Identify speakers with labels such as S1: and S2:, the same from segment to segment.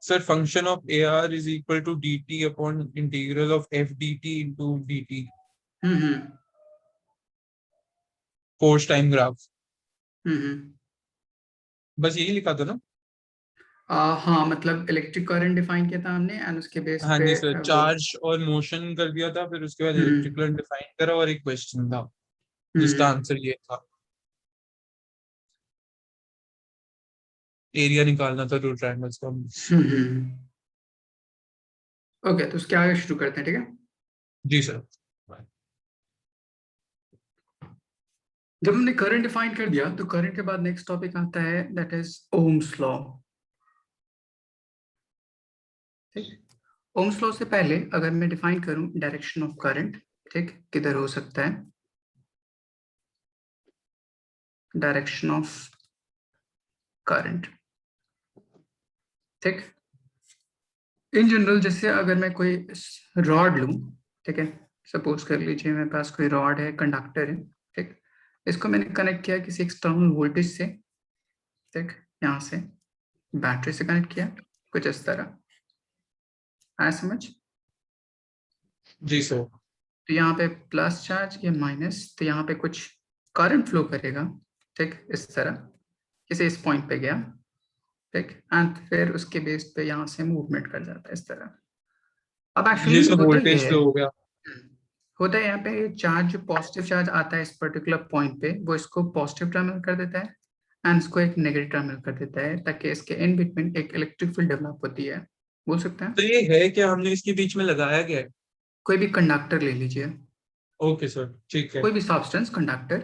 S1: Sir function of A R is equal to D T upon integral of F D T into D T
S2: hmm
S1: force time graph.
S2: Hmm
S1: बस यही लिखा था ना?
S2: हाँ, मतलब electric current define किया था हमने एंड उसके बेस
S1: हाँ
S2: पे
S1: जी सर,
S2: वो।
S1: चार्ज और मोशन कर दिया था, फिर उसके बाद
S2: हम्म
S1: इलेक्ट्रिकल डिफाइन करा और एक क्वेश्चन था जिसका
S2: हम्म
S1: आंसर ये था, एरिया निकालना था टू ट्रायंगल्स का।
S2: ओके, तो उसके आगे शुरू करते हैं, ठीक है।
S1: जी सर।
S2: जब हमने करंट डिफाइन कर दिया तो करंट के बाद नेक्स्ट टॉपिक आता है, दैट इज ओम्स लॉ। ठीक, ओम्स लॉ से पहले अगर मैं डिफाइन करूं डायरेक्शन ऑफ करंट, ठीक, किधर हो सकता है डायरेक्शन ऑफ करंट, ठीक। इन जनरल जैसे अगर मैं कोई रॉड लूं, ठीक है, सपोज कर लीजिए मेरे पास कोई रॉड है, कंडक्टर है, ठीक, इसको मैंने कनेक्ट किया किसी एक्सटर्नल वोल्टेज से, ठीक, यहाँ से बैटरी से कनेक्ट किया, कुछ इस तरह, आया समझ।
S1: जी सर।
S2: तो यहाँ पे प्लस चार्ज या माइनस, तो यहाँ पे कुछ करंट फ्लो करेगा, ठीक, इस तरह, किसी इस पॉइंट पे गया, ठीक, एंड फिर उसके बेस पे यहाँ से मूवमेंट कर जाता है इस तरह। अब
S1: ये
S2: एक्चुअली
S1: सब
S2: होता ही
S1: वोल्टेज
S2: है,
S1: फ्लो हो गया।
S2: होता है यहाँ पे चार्ज, जो पॉजिटिव चार्ज आता है इस पर्टिकुलर पॉइंट पे, वो इसको पॉजिटिव टर्मिनल कर देता है एंड इसको एक नेगेटिव टर्मिनल कर देता है, ताकि इसके इन बिटवीन एक इलेक्ट्रिक फील्ड डेवलप होती है, बोल सकते
S1: तो
S2: हैं।
S1: ये है क्या, हमने इसके बीच में लगाया गया है?
S2: कोई भी कंडक्टर ले लीजिए,
S1: ओके सर, ठीक है।
S2: कोई भी सब्सटेंस कंडक्टर,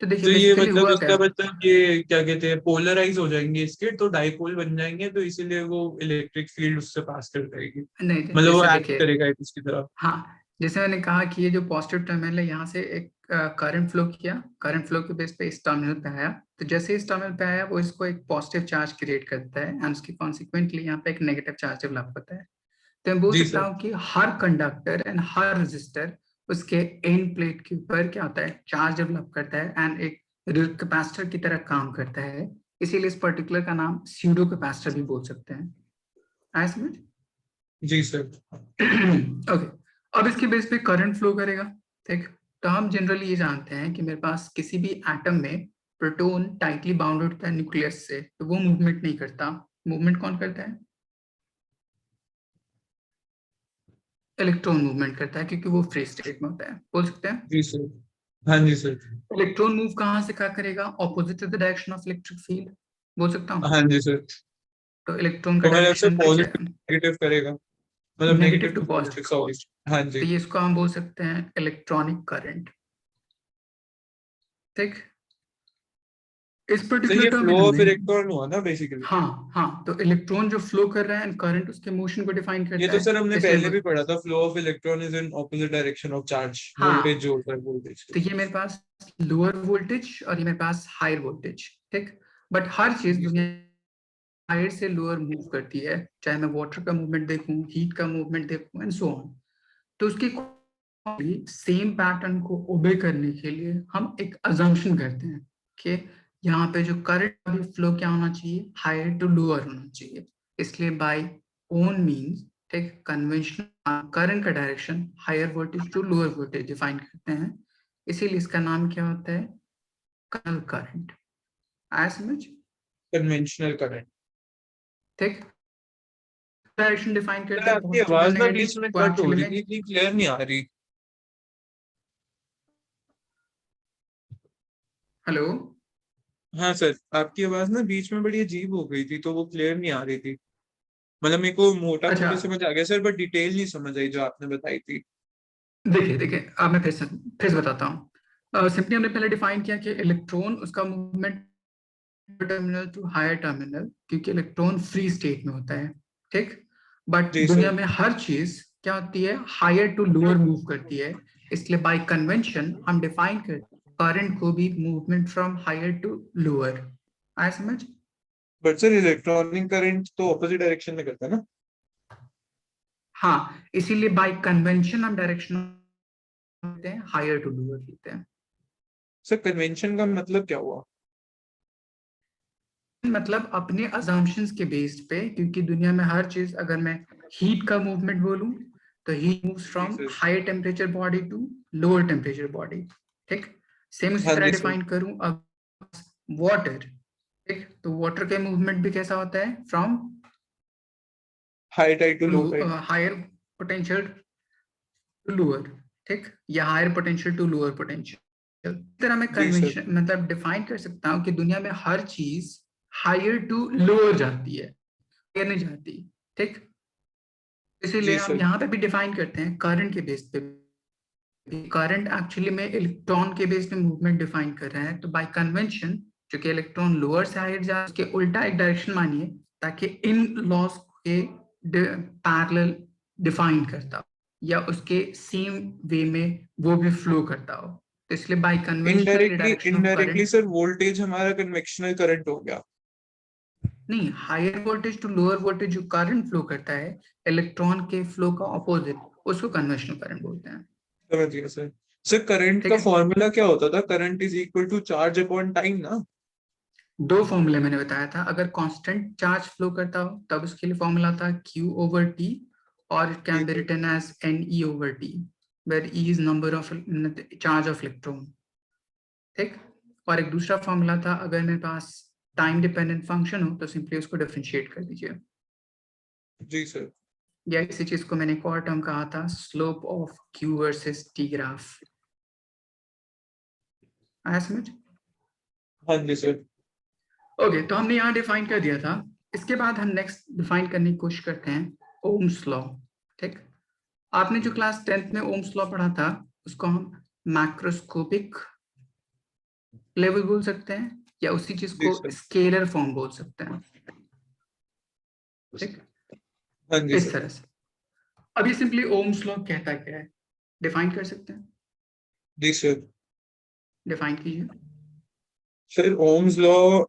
S2: तो देखिए
S1: तो ये
S2: बेसिकली
S1: मतलब
S2: हुआ क्या
S1: इसका
S2: है।
S1: मतलब ये क्या कहते हैं, पोलराइज हो जाएंगे इसके, तो डाइपोल बन जाएंगे, तो इसीलिए वो इलेक्ट्रिक फील्ड उससे पास कर जाएगी,
S2: नहीं,
S1: मतलब वो
S2: जैसे
S1: एक्ट
S2: देखिए,
S1: करेगा इसकी तरह।
S2: हाँ, जैसे मैंने कहा कि ये जो पॉजिटिव टर्मिनल है, यहाँ से एक करंट फ्लो किया, करंट फ्लो के बेस पे इस टर्मिनल पे आया, तो जैसे इस टर्मिनल पे आया वो इसको एक पॉजिटिव चार्ज क्रिएट करता है एंड उसकी कॉन्सिक्वेंटली यहाँ पे एक नेगेटिव चार्ज डेवलप होता है। तो मैं बोल
S1: जी
S2: सकता
S1: सर।
S2: हूँ कि हर कंडक्टर एंड हर रेजिस्टर उसके एंड प्लेट के ऊपर क्या होता है, चार्ज डेवलप करता है एंड एक कैपेसिटर की तरह काम करता है, इसीलिए इस पर्टिकुलर का नाम स्यूडो कैपेसिटर भी बोल सकते हैं। आया समझ।
S1: जी सर।
S2: ओके, अब इसके बेस पे करंट फ्लो करेगा, ठीक। तो हम जनरली ये जानते हैं कि मेरे पास किसी भी एटम में प्रोटॉन टाइटली बाउंड होता है न्यूक्लियस से, तो वो मूवमेंट नहीं करता। मूवमेंट कौन करता है? इलेक्ट्रॉन मूवमेंट करता है, क्योंकि वो फ्री स्टेट में होता है, बोल सकते हैं।
S1: जी सर। हाँ जी सर।
S2: इलेक्ट्रॉन मूव कहाँ से कहाँ करेगा? Opposite to the direction of electric field, बोल सकता हूँ।
S1: हाँ जी सर।
S2: तो इलेक्ट्रॉन का
S1: तो मतलब से
S2: डायरेक्शन क्या
S1: पॉजिटिव
S2: है?
S1: नेगेटिव करेगा, मतलब
S2: negative
S1: negative
S2: to
S1: to positive,
S2: positive.
S1: Sorry. हाँ
S2: तो
S1: जी।
S2: ये इसको हम बोल सकते हैं इलेक्ट्रॉनिक करंट, ठीक। इस
S1: तो
S2: पर्टिकुलर
S1: ये फ्लो
S2: टर्मिनल
S1: ऑफ
S2: में,
S1: इलेक्ट्रॉन हुआ ना बेसिकली।
S2: हाँ हाँ, तो इलेक्ट्रॉन जो फ्लो कर रहा है एंड करंट उसके मोशन को डिफाइन
S1: ये
S2: करता
S1: तो
S2: है,
S1: सर हमने
S2: इसलिए
S1: पहले भी पढ़ा था, flow of electron is in opposite direction of charge, voltage
S2: हाँ,
S1: जो होता है वोल्टेज।
S2: तो ये मेरे पास लोअर वोल्टेज और ये मेरे पास हायर वोल्टेज, ठीक। बट हर चीज
S1: जी
S2: दुनिया
S1: सर।
S2: हायर से लोअर मूव करती है, चाहे मैं वाटर का मूवमेंट देखूं, हीट का मूवमेंट देखूं एंड सो ऑन। तो उसके सेम पैटर्न को ओबे करने के लिए हम एक अजम्पशन करते हैं कि यहाँ पे जो करंट अभी फ्लो क्या होना चाहिए, हायर टू लोअर होना चाहिए, इसलिए बाय ओन मींस, ठीक, कन्वेंशनल करंट का direction higher voltage to lower voltage define करते हैं, इसीलिए इसका नाम क्या होता है, कर्नल करंट। आया समझ।
S1: Conventional current.
S2: ठीक, डायरेक्शन डिफाइन
S1: सर
S2: करते हैं
S1: आपकी
S2: पॉजिटिव या
S1: आवाज ना
S2: नेगेटिव,
S1: बीच में
S2: वो
S1: कट हो
S2: एक्चुअली
S1: रही
S2: में।
S1: थी, इतनी क्लियर नहीं आ रही।
S2: हेलो।
S1: हाँ सर, आपकी आवाज ना बीच में बड़ी अजीब हो गई थी, तो वो क्लियर नहीं आ रही थी। मतलब मेरे को मोटा
S2: अच्छा,
S1: मोटी समझ आ गया सर, बट डिटेल नहीं समझ आई जो आपने बताई थी।
S2: देखिए देखिए, अब मैं फिर से बताता हूँ। सिंपली हमने पहले डिफाइन किया कि इलेक्ट्रॉन उसका movement terminal to higher terminal, क्योंकि इलेक्ट्रॉन फ्री स्टेट में होता है, ठीक। बट
S1: जी
S2: दुनिया
S1: सर।
S2: में हर चीज क्या होती है, हायर टू लोअर मूव करती है, इसलिए बाय कन्वेंशन हम डिफाइन करते हैं करंट को भी movement from higher to lower. आया समझ।
S1: बट सर इलेक्ट्रॉनिक करंट तो ऑपोजिट डायरेक्शन में करता है ना?
S2: हाँ, इसीलिए बाय कन्वेंशन हम डायरेक्शन होते हैं हायर टू लोअर होते हैं।
S1: सर कन्वेंशन का मतलब क्या हुआ?
S2: मतलब अपने अजम्पशंस के बेस्ड पे, क्योंकि दुनिया में हर चीज, अगर मैं हीट का मूवमेंट बोलूं तो हीट मूव्स
S1: जी
S2: from
S1: sir.
S2: Higher temperature body to lower temperature body. ठीक, सेम उसी
S1: हाँ
S2: तरह
S1: जी सर।
S2: डिफाइन करूं अब वाटर। ठीक, तो वाटर का मूवमेंट भी कैसा होता है? From
S1: high tide to low tide.
S2: Higher potential to lower. ठीक, या higher potential to lower potential. इस तरह मैं
S1: जी सर।
S2: कन्वेंशन मतलब डिफाइन कर सकता हूँ कि दुनिया में हर चीज हायर टू लोअर जाती है, हायर नहीं जाती। ठीक, इसीलिए
S1: जी
S2: हम
S1: सर।
S2: यहाँ पे भी डिफाइन करते हैं करंट के बेस पे। करंट एक्चुअली में इलेक्ट्रॉन के बेस पे मूवमेंट डिफाइन कर रहा है, तो बाय कन्वेंशन जो कि इलेक्ट्रॉन लोअर से हायर जा उसके उल्टा एक डायरेक्शन मानिए, ताकि इन लॉस के पैरेलल डिफाइन करता हो या उसके सेम वे में वो भी फ्लो करता हो। तो इसलिए by conventional
S1: indirectly
S2: direction of
S1: indirectly
S2: current.
S1: Sir voltage हमारा कन्वेक्शनल करंट हो गया।
S2: नहीं, higher voltage to lower voltage जो करंट फ्लो करता है इलेक्ट्रॉन के फ्लो का ऑपोजिट, उसको कन्वेंशनल करंट बोलते हैं।
S1: समझ गया सर। सर करंट
S2: ठीक
S1: का
S2: है,
S1: फॉर्मूला क्या होता था? Current is equal to charge upon time ना?
S2: दो फॉर्मूले मैंने बताया था। अगर कांस्टेंट चार्ज फ्लो करता हो तब उसके लिए फॉर्मूला था Q ओवर T, और इट
S1: जी
S2: can be
S1: sir.
S2: Written as Ne over T, where E is number of charge of electron. ठीक, और एक दूसरा फॉर्मूला था, अगर मेरे पास टाइम डिपेंडेंट फंक्शन हो तो सिंपली उसको डिफरेंशिएट कर दीजिए।
S1: जी सर।
S2: या इसी चीज को मैंने एक और टर्म कहा था, slope of Q versus T graph. आया समझ?
S1: हाँ जी सर।
S2: ओके, तो हमने यहाँ डिफाइन कर दिया था। इसके बाद हम नेक्स्ट डिफाइन करने की कोशिश करते हैं ओम्स लॉ। ठीक, आपने जो क्लास 10th में ओम्स लॉ पढ़ा था उसको हम मैक्रोस्कोपिक लेवल बोल सकते हैं, या उसी चीज
S1: जी
S2: को
S1: सर।
S2: स्केलर फॉर्म बोल सकते हैं। ठीक,
S1: हाँ जी
S2: इस
S1: सर।
S2: तरह से। अब ये सिंपली ओम्स लॉ कहता क्या है, डिफाइन कर सकते हैं?
S1: जी सर।
S2: डिफाइन कीजिए।
S1: सर ओम्स लॉ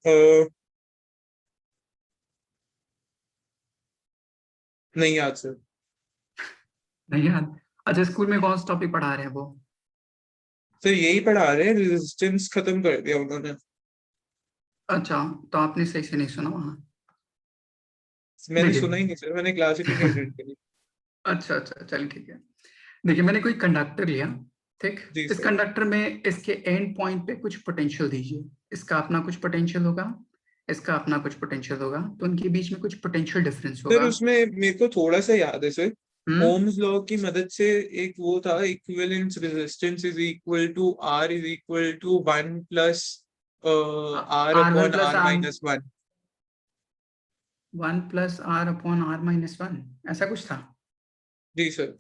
S1: नहीं याद सर।
S2: नहीं याद? अच्छा, स्कूल में कौन सा टॉपिक पढ़ा रहे हैं वो?
S1: सर यही पढ़ा रहे हैं, रेजिस्टेंस खत्म कर दिया उन्होंने।
S2: अच्छा, तो आपने सही से नहीं सुना वहां।
S1: मैंने
S2: देखिए,
S1: सुना ही नहीं सर, मैंने क्लास ही नहीं अटेंड करी।
S2: अच्छा अच्छा, चलिए ठीक है। देखिए, मैंने कोई कंडक्टर लिया। ठीक,
S1: जी
S2: इस
S1: सर।
S2: कंडक्टर में इसके एंड पॉइंट पे कुछ पोटेंशियल दीजिए। इसका अपना कुछ पोटेंशियल होगा, इसका अपना कुछ पोटेंशियल होगा, तो उनके बीच में कुछ पोटेंशियल डिफरेंस
S1: सर
S2: होगा।
S1: उसमें मेरे को थोड़ा सा याद है सर।
S2: हम्म,
S1: ओम्स लॉ की मदद से एक वो था, equivalence resistance is equal to R is equal to one plus R
S2: R one
S1: upon
S2: plus
S1: R
S2: R,
S1: minus one.
S2: One plus R upon R minus one, ऐसा कुछ था।
S1: जी सर।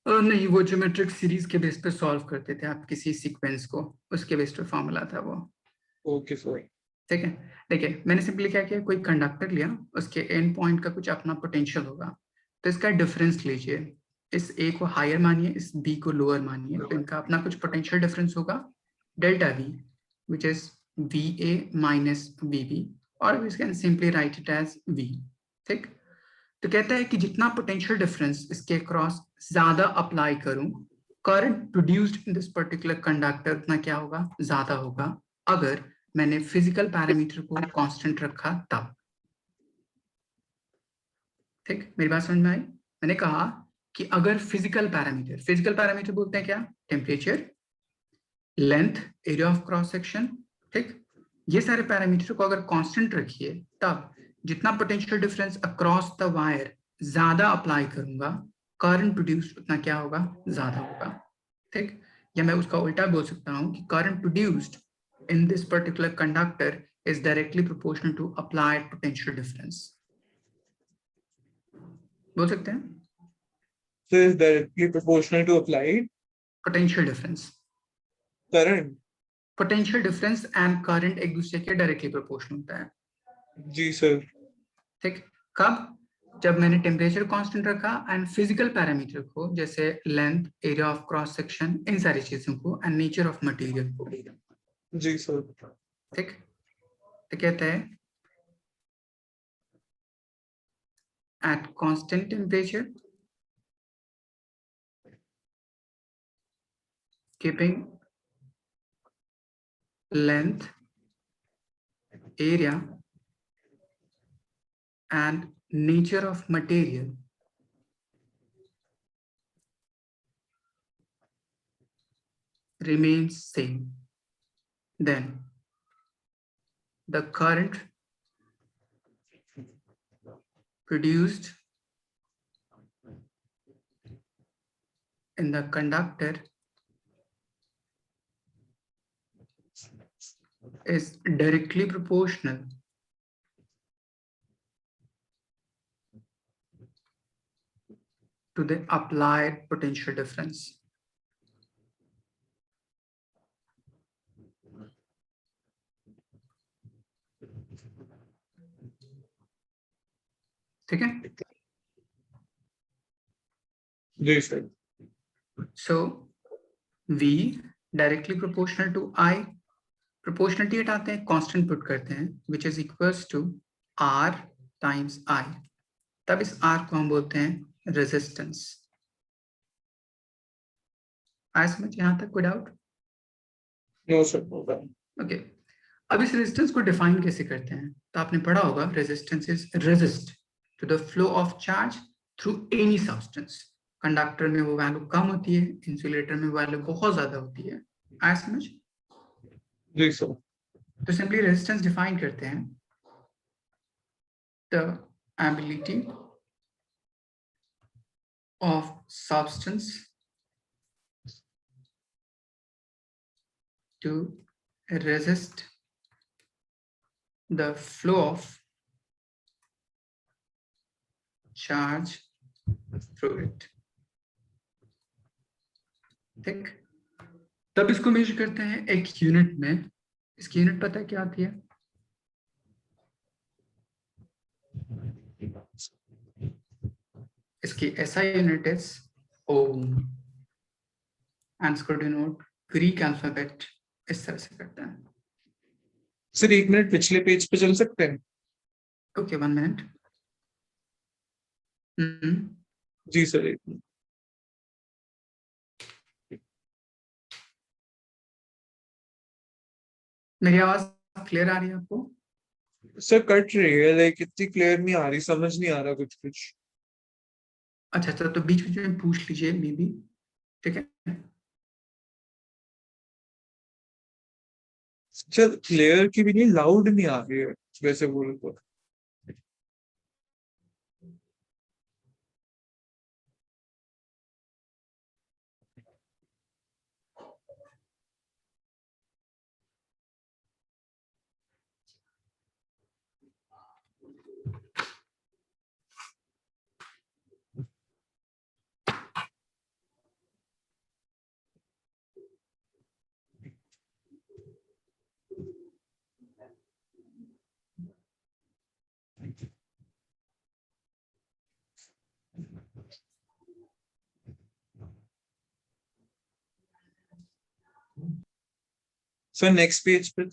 S2: नहीं, वो ज्योमेट्रिक सीरीज के बेस पे solve करते थे आप किसी सीक्वेंस को, उसके बेस पे फॉर्मूला था वो।
S1: Okay sir.
S2: ठीक है, देखिए मैंने सिंपली क्या किया, कोई कंडक्टर लिया, उसके एंड पॉइंट का कुछ अपना पोटेंशियल होगा, तो इसका डिफरेंस लीजिए। इस ए को हायर मानिए, इस बी को लोअर मानिए, तो इनका अपना कुछ पोटेंशियल डिफरेंस होगा, delta V, which is V A minus V B, और we can simply write it as V. ठीक, तो कहता है कि जितना पोटेंशियल डिफरेंस इसके क्रॉस ज्यादा अप्लाई करूं, current produced in this particular conductor उतना क्या होगा, ज्यादा होगा, अगर मैंने फिजिकल पैरामीटर को कांस्टेंट रखा तब। ठीक, मेरी बात समझ में आई? मैंने कहा कि अगर फिजिकल पैरामीटर बोलते हैं क्या? Temperature, length, area of cross section. ठीक, ये सारे पैरामीटर को अगर कांस्टेंट रखिए, तब जितना potential difference across the wire ज्यादा अप्लाई करूंगा, करंट प्रोड्यूस्ड उतना क्या होगा, ज्यादा होगा। ठीक, या मैं उसका उल्टा बोल सकता हूं कि current produced in this particular conductor is directly proportional to applied potential difference। बोल सकते हैं
S1: So is directly proportional to applied
S2: potential difference.
S1: current।
S2: Potential difference and current एक दूसरे के डायरेक्टली प्रोपोर्शनल होता है।
S1: जी सर।
S2: ठीक, कब? जब मैंने टेम्परेचर कांस्टेंट रखा एंड फिजिकल पैरामीटर को, जैसे length, area of cross section, इन सारी चीजों को, एंड नेचर ऑफ मटेरियल को।
S1: जी सर।
S2: ठीक, तो कहते हैं at constant temperature keeping length, area and nature of material remains same, then the current produced in the conductor is directly proportional to the applied potential difference. ठीक है?
S1: जी sir.
S2: So V directly proportional to I. Proportionality हटाते हैं, constant put करते हैं, which is equals to R times I. तब इस R को हम बोलते हैं resistance. आया समझ यहाँ तक? कोई doubt?
S1: No sir. No sir.
S2: Okay. अब इस रेजिस्टेंस को डिफाइन कैसे करते हैं? तो आपने पढ़ा होगा resistance is resist to the flow of charge through any substance. Conductor में वो वैल्यू कम होती है, इंसुलेटर में वैल्यू बहुत ज्यादा होती है. आया समझ?
S1: जी सर.
S2: तो सिंपली रेजिस्टेंस डिफाइन करते हैं the ability of substance to resist the flow of charge through it. ठीक. तब इसको मेजर करते हैं एक यूनिट में. इसकी यूनिट पता है क्या आती है? इसकी SI unit is ohm and इसको डिनोट ग्रीक अल्फाबेट इस तरह से करते हैं.
S1: सर 1 मिनट पिछले पेज पे चल सकते हैं?
S2: Okay, 1 minute.
S1: जी सर. 1 मिनट.
S2: मेरी आवाज क्लियर आ रही है आपको?
S1: सर कट रही है, लाइक इतनी क्लियर नहीं आ रही, समझ नहीं आ रहा कुछ.
S2: अच्छा, तो बीच बीच में पूछ लीजिए मे बी. ठीक है.
S1: सर क्लियर की भी नहीं, लाउड नहीं आ रही है वैसे बोल तो. सर नेक्स्ट पेज पे.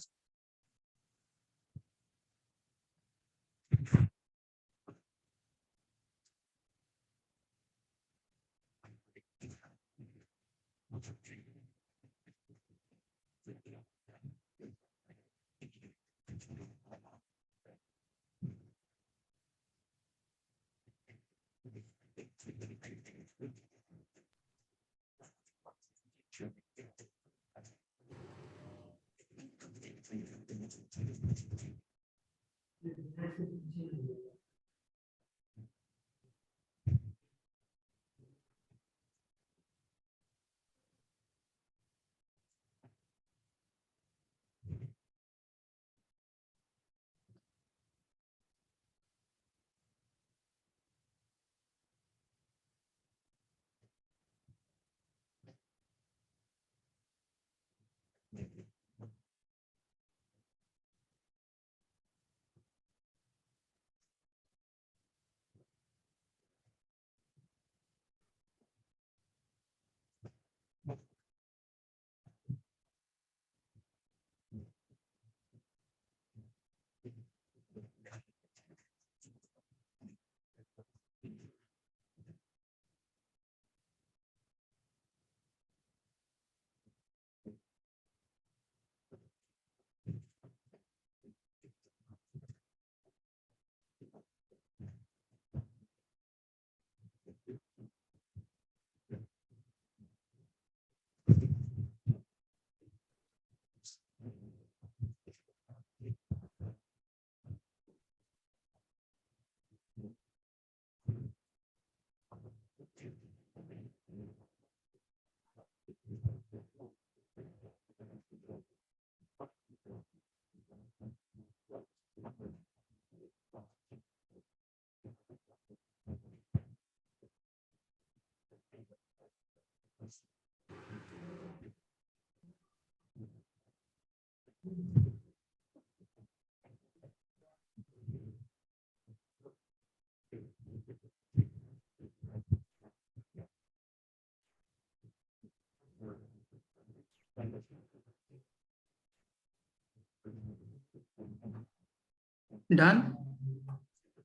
S2: डन।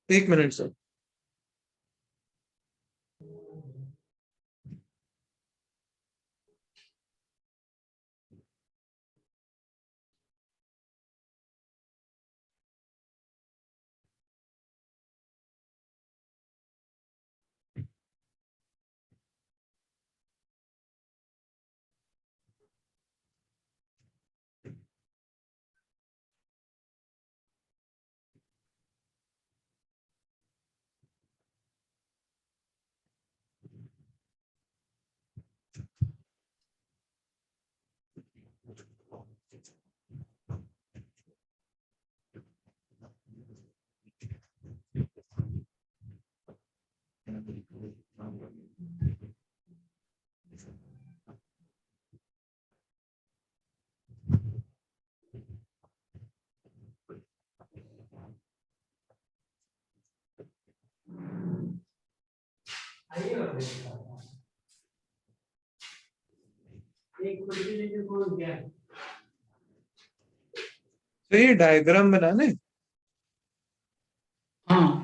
S1: एक मिनट सर। तो ये डायग्राम बनाने।
S2: हाँ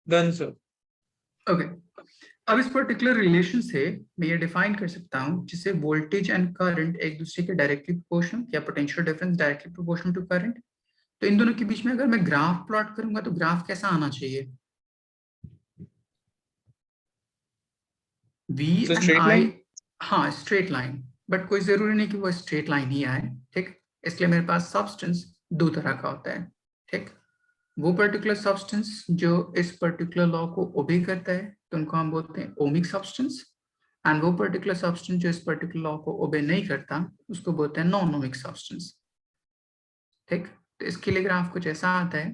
S1: डन सर।
S2: ओके। अब इस पर्टिकुलर रिलेशन से मैं ये डिफाइन कर सकता हूँ जिसे वोल्टेज एंड करंट एक दूसरे के डायरेक्टली प्रोपोर्शनल या potential difference directly proportional to current. तो इन दोनों के बीच में अगर मैं ग्राफ प्लॉट करूंगा तो ग्राफ कैसा आना चाहिए? V and
S1: straight
S2: I,
S1: line.
S2: हाँ स्ट्रेट लाइन, बट कोई जरूरी नहीं कि वो स्ट्रेट लाइन ही आए, ठीक। इसलिए मेरे पास सब्सटेंस दो तरह का होता है, ठीक। वो पर्टिकुलर सब्सटेंस जो इस पर्टिकुलर लॉ को ओबे करता है तो उनको हम बोलते हैं ओमिक सब्सटेंस, एंड वो पर्टिकुलर सब्सटेंस जो इस पर्टिकुलर लॉ को ओबे नहीं करता उसको बोलते हैं नॉन ओमिक सब्सटेंस, ठीक। तो इसके लिए ग्राफ कुछ ऐसा आता है,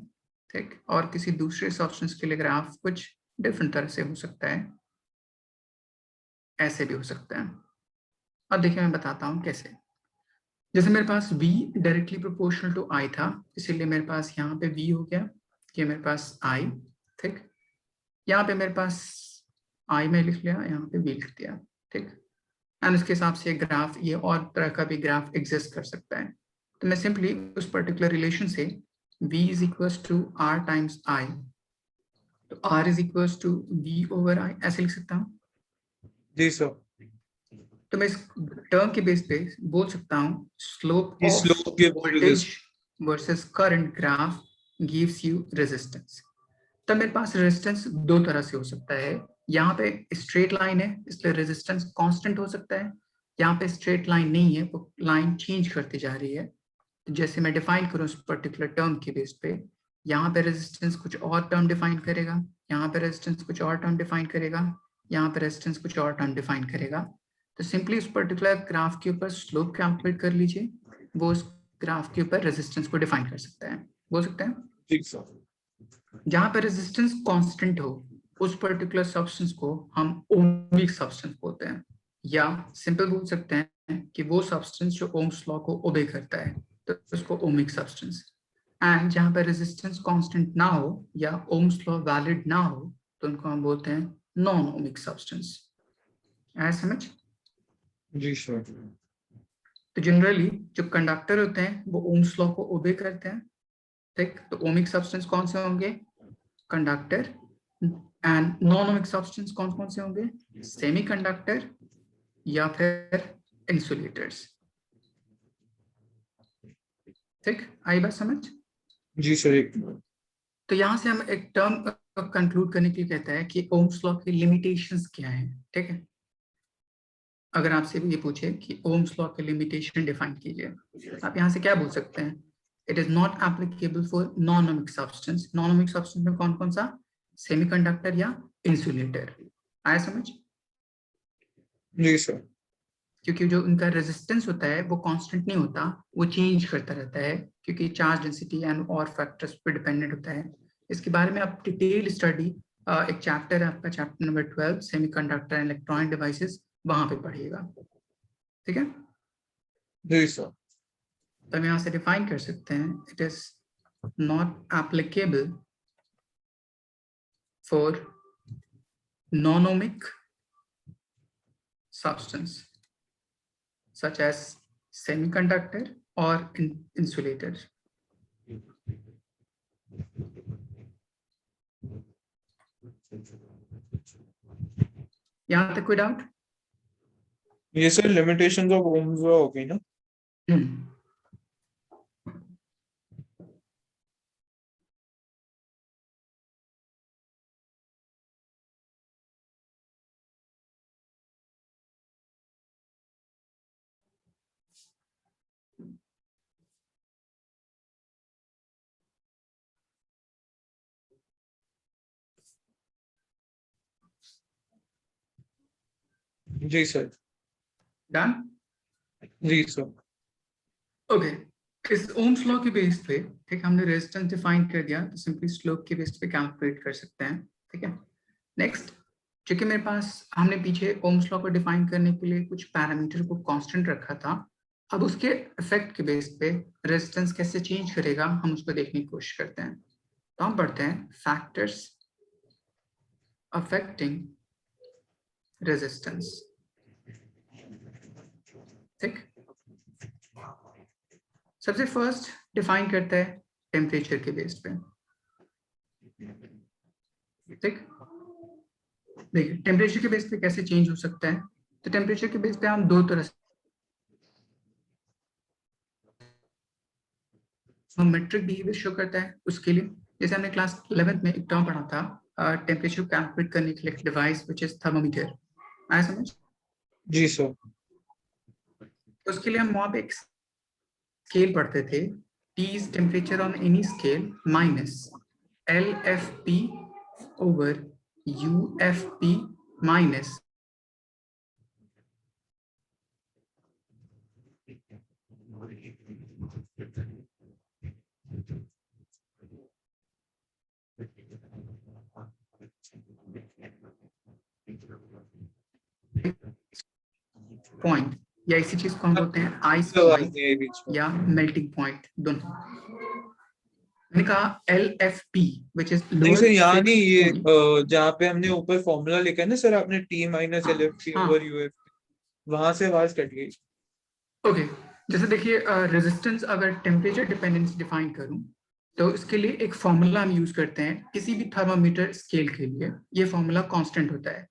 S2: ठीक, और किसी दूसरे सब्सटेंस के लिए ग्राफ कुछ डिफरेंट तरह से हो सकता है, ऐसे भी हो सकता है। अब देखिए मैं बताता हूँ कैसे। जैसे मेरे पास V directly proportional to I था, इसीलिए मेरे पास यहाँ पे V हो गया, ये मेरे पास I, ठीक। यहाँ पे मेरे पास I में लिख लिया, यहाँ पे V लिख दिया, ठीक। एंड उसके हिसाब से ग्राफ ये और तरह का भी ग्राफ एग्जिस्ट कर सकता है। तो मैं सिंपली उस पर्टिकुलर रिलेशन से V is equal to R times I, तो R is equal to V over I ऐसे लिख सकता हूँ।
S1: जी सर।
S2: तो मैं इस टर्म के बेस पे बोल सकता हूँ स्लोप
S1: ये
S2: of
S1: slope gives
S2: voltage versus current graph gives you resistance. तब मेरे पास रेजिस्टेंस दो तरह से हो सकता है, यहाँ पे स्ट्रेट लाइन है इसलिए रेजिस्टेंस कांस्टेंट हो सकता है, यहाँ पे स्ट्रेट लाइन नहीं है वो लाइन चेंज करती जा रही है। तो जैसे मैं डिफाइन करूँ उस पर्टिकुलर टर्म के बेस पे, यहाँ पे रेजिस्टेंस कुछ और टर्म डिफाइन करेगा, यहाँ पे रेजिस्टेंस कुछ और टर्म डिफाइन करेगा, यहाँ पे रेजिस्टेंस कुछ और टर्म डिफाइन करेगा। तो सिंपली उस पर्टिकुलर ग्राफ के ऊपर स्लोप कैलकुलेट कर लीजिए, वो उस ग्राफ के ऊपर रेजिस्टेंस को डिफाइन कर सकता है, बोल सकते हैं।
S1: ठीक सर।
S2: जहां पर रेजिस्टेंस कांस्टेंट हो उस पर्टिकुलर सब्सटेंस को हम ओमिक सब्सटेंस बोलते हैं, या सिंपल बोल सकते हैं कि वो सब्सटेंस जो ओम्स लॉ को ओबे करता है तो उसको ओमिक सब्सटेंस। एंड जहां पर रेजिस्टेंस कांस्टेंट ना हो या ओम्स लॉ वैलिड ना हो तो उनको हम बोलते हैं नॉन ओमिक सब्सटेंस। आया समझ?
S1: जी सर।
S2: तो जनरली जो कंडक्टर होते हैं वो ओम्स लॉ को ओबे करते हैं, ठीक। तो ओमिक सब्सटेंस कौन से होंगे? Conductor. And non ohmic substance कौन कौन से होंगे? सेमीकंडक्टर या फिर इंसुलेटर्स, ठीक। आई बात समझ?
S1: जी सर। एक
S2: तो यहां से हम एक टर्म कंक्लूड करने के लिए कहता है कि ओम्स लॉ की लिमिटेशंस क्या है, ठीक है। अगर आपसे ये पूछे कि ओम्स लॉ के लिमिटेशन डिफाइन कीजिए, आप यहाँ से क्या बोल सकते हैं? It is not applicable for non-ohmic substance. Non-ohmic substance में कौन कौन सा? सेमीकंडक्टर या इंसुलेटर। आया समझ?
S1: जी सर।
S2: क्योंकि जो उनका रेजिस्टेंस होता है वो कांस्टेंट नहीं होता, वो चेंज करता रहता है, क्योंकि चार्ज डेंसिटी एंड और फैक्टर्स पे डिपेंडेंट होता है। इसके बारे में आप डिटेल स्टडी, एक चैप्टर है आपका, chapter number 12 semiconductor and electronic devices, वहां पे पढ़िएगा। ठीक है?
S1: जी सर।
S2: तो हम यहाँ से डिफाइन कर सकते हैं, it is not applicable for non-ohmic substance such as semiconductor or insulator. यहाँ तक कोई डाउट?
S1: ये sir limitations of Ohm's law हो गई ना? जी सर।
S2: डन?
S1: जी सर।
S2: ओके, इस ओम्स लॉ के बेस पे, ठीक, हमने रेजिस्टेंस डिफाइन कर दिया, तो सिंपली स्लोप के बेस पे कैलकुलेट कर सकते हैं। ठीक है? नेक्स्ट, चूंकि मेरे पास, हमने पीछे ओम्स लॉ को डिफाइन करने के लिए कुछ पैरामीटर को कांस्टेंट रखा था, अब उसके इफेक्ट के बेस पे रेजिस्टेंस कैसे चेंज करेगा, हम उसको देखने की कोशिश करते हैं। तो हम पढ़ते हैं फैक्टर्स अफेक्टिंग रेजिस्टेंस। ठीक, सबसे फर्स्ट डिफाइन करता है टेम्परेचर के बेस पे। ठीक, देखिए टेम्परेचर के बेस पे कैसे चेंज हो सकता है। तो टेम्परेचर के बेस पे हम दो तरह से, मेट्रिक बिहेवियर शो करता है। उसके लिए जैसे हमने क्लास 11th में एक टर्म पढ़ा था, टेम्परेचर कैलकुलेट करने के लिए डिवाइस व्हिच इज थर्मोमीटर। आया समझ?
S1: जी सर।
S2: उसके लिए हम वहां पे एक स्केल पढ़ते थे, T is temperature on any scale minus LFP over UFP minus point, या इसी चीज को हम बोलते हैं आइस पॉइंट या मेल्टिंग पॉइंट, दोनों। मैंने कहा LFP which is
S1: नहीं
S2: lower
S1: सर, यहाँ नहीं,
S2: fixed
S1: ये
S2: point।
S1: जहाँ पे हमने ऊपर फॉर्मूला लिखा है ना सर, आपने T माइनस
S2: हाँ,
S1: LFP
S2: हाँ,
S1: ओवर UF, वहां से आवाज कट गई।
S2: ओके। जैसे देखिए, रेजिस्टेंस अगर टेम्परेचर डिपेंडेंस डिफाइन करूं, तो इसके लिए एक फॉर्मूला हम यूज करते हैं किसी भी थर्मामीटर स्केल के लिए। ये फॉर्मूला कांस्टेंट होता है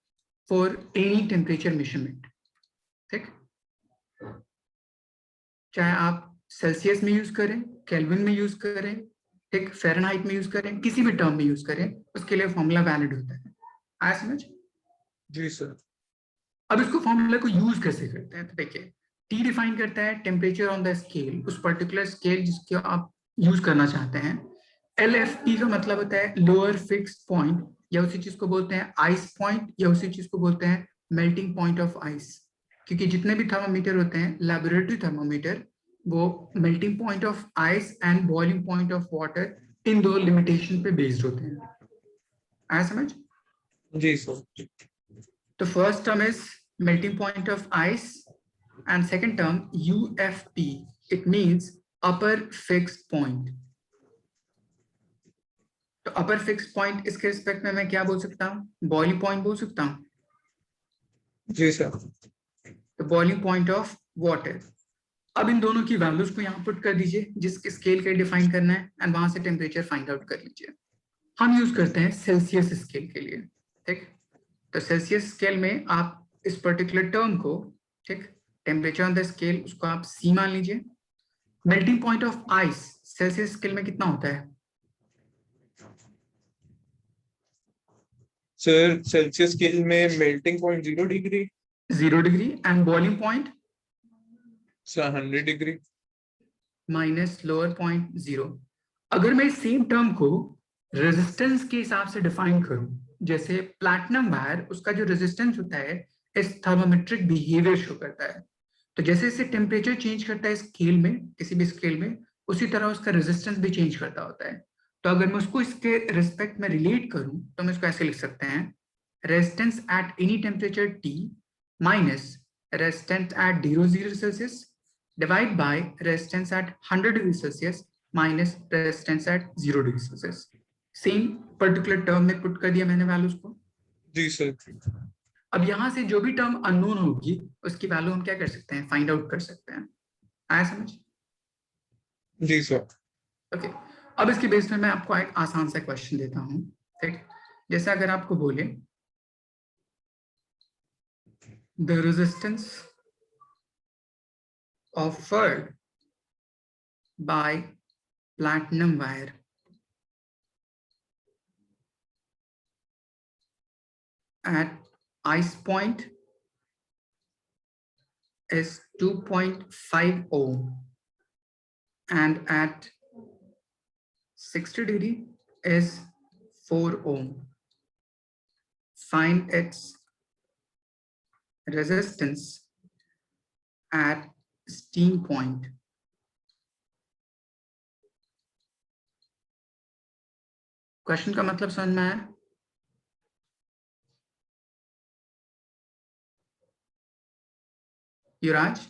S2: फॉर एनी टेम्परेचर मेजरमेंट। ठीक, चाहे आप सेल्सियस में यूज करें, केल्विन में यूज करें, ठीक, फ़ारेनहाइट में यूज करें, किसी भी टर्म में यूज करें, उसके लिए फॉर्मूला वैलिड होता है। आया समझ?
S1: जी सर।
S2: अब इसको फॉर्मूला को यूज कैसे करते हैं? तो देखिए, टी डिफाइन करता है टेम्परेचर ऑन द स्केल, उस पर्टिकुलर स्केल जिसके आप यूज करना चाहते हैं। LFP का मतलब होता है लोअर फिक्स्ड पॉइंट, या उसी चीज को बोलते हैं आइस पॉइंट, या उसी चीज को बोलते हैं मेल्टिंग पॉइंट ऑफ आइस। क्योंकि जितने भी थर्मामीटर होते हैं लैबोरेटरी थर्मामीटर, वो melting point of ice and boiling point of water, इन दो लिमिटेशन पे बेस्ड होते हैं। आया समझ?
S1: जी सर।
S2: तो first term is melting point of ice, and second term UFP, it means upper fixed point। तो अपर फिक्स पॉइंट इसके रिस्पेक्ट में मैं क्या बोल सकता हूँ? बॉइलिंग पॉइंट बोल सकता हूँ।
S1: जी सर।
S2: तो बॉइलिंग पॉइंट ऑफ वाटर। अब इन दोनों की वैल्यूज को यहाँ पुट कर दीजिए जिस स्केल के डिफाइन करना है, एंड वहां से टेम्परेचर फाइंड आउट कर लीजिए। हम यूज करते हैं सेल्सियस स्केल के लिए। ठीक, तो सेल्सियस स्केल में आप इस पर्टिकुलर टर्म को, ठीक, टेम्परेचर ऑन द स्केल, उसको आप C मान लीजिए। Melting point of ice Celsius scale में कितना होता है?
S1: सर सेल्सियस स्केल में melting point 0 degree.
S2: 0 degree and boiling point
S1: 100 degree
S2: minus lower point 0। अगर मैं सेम टर्म को रेजिस्टेंस के हिसाब से डिफाइन करूं, जैसे प्लैटिनम वायर, उसका जो रेजिस्टेंस होता है इस थर्मोमेट्रिक बिहेवियर शो करता है। तो जैसे जैसे टेम्परेचर चेंज करता है स्केल में, किसी भी स्केल में, उसी तरह उसका रेजिस्टेंस भी चेंज करता होता है। तो अगर मैं उसको इसके रिस्पेक्ट में रिलेट करूं तो मैं इसको ऐसे लिख सकते हैं, resistance at any temperature T minus resistance at 0 Celsius divide by resistance at 100 degree Celsius minus resistance at 0 degree Celsius. Same particular term में पुट कर दिया मैंने वैल्यूज को।
S1: जी सर।
S2: अब यहां से जो भी टर्म अननोन होगी उसकी वैल्यू हम क्या कर सकते हैं, फाइंड आउट कर सकते हैं। आया समझ?
S1: जी सर।
S2: ओके। अब इसके बेस में मैं आपको एक आसान सा क्वेश्चन देता हूं। ठीक, जैसे अगर आपको बोले the resistance offered by platinum wire at ice point is 2.5 ohm and at 60 degree is 4 ohm. Find its resistance at steam point. Question का मतलब समझ में आया? Yuvraj?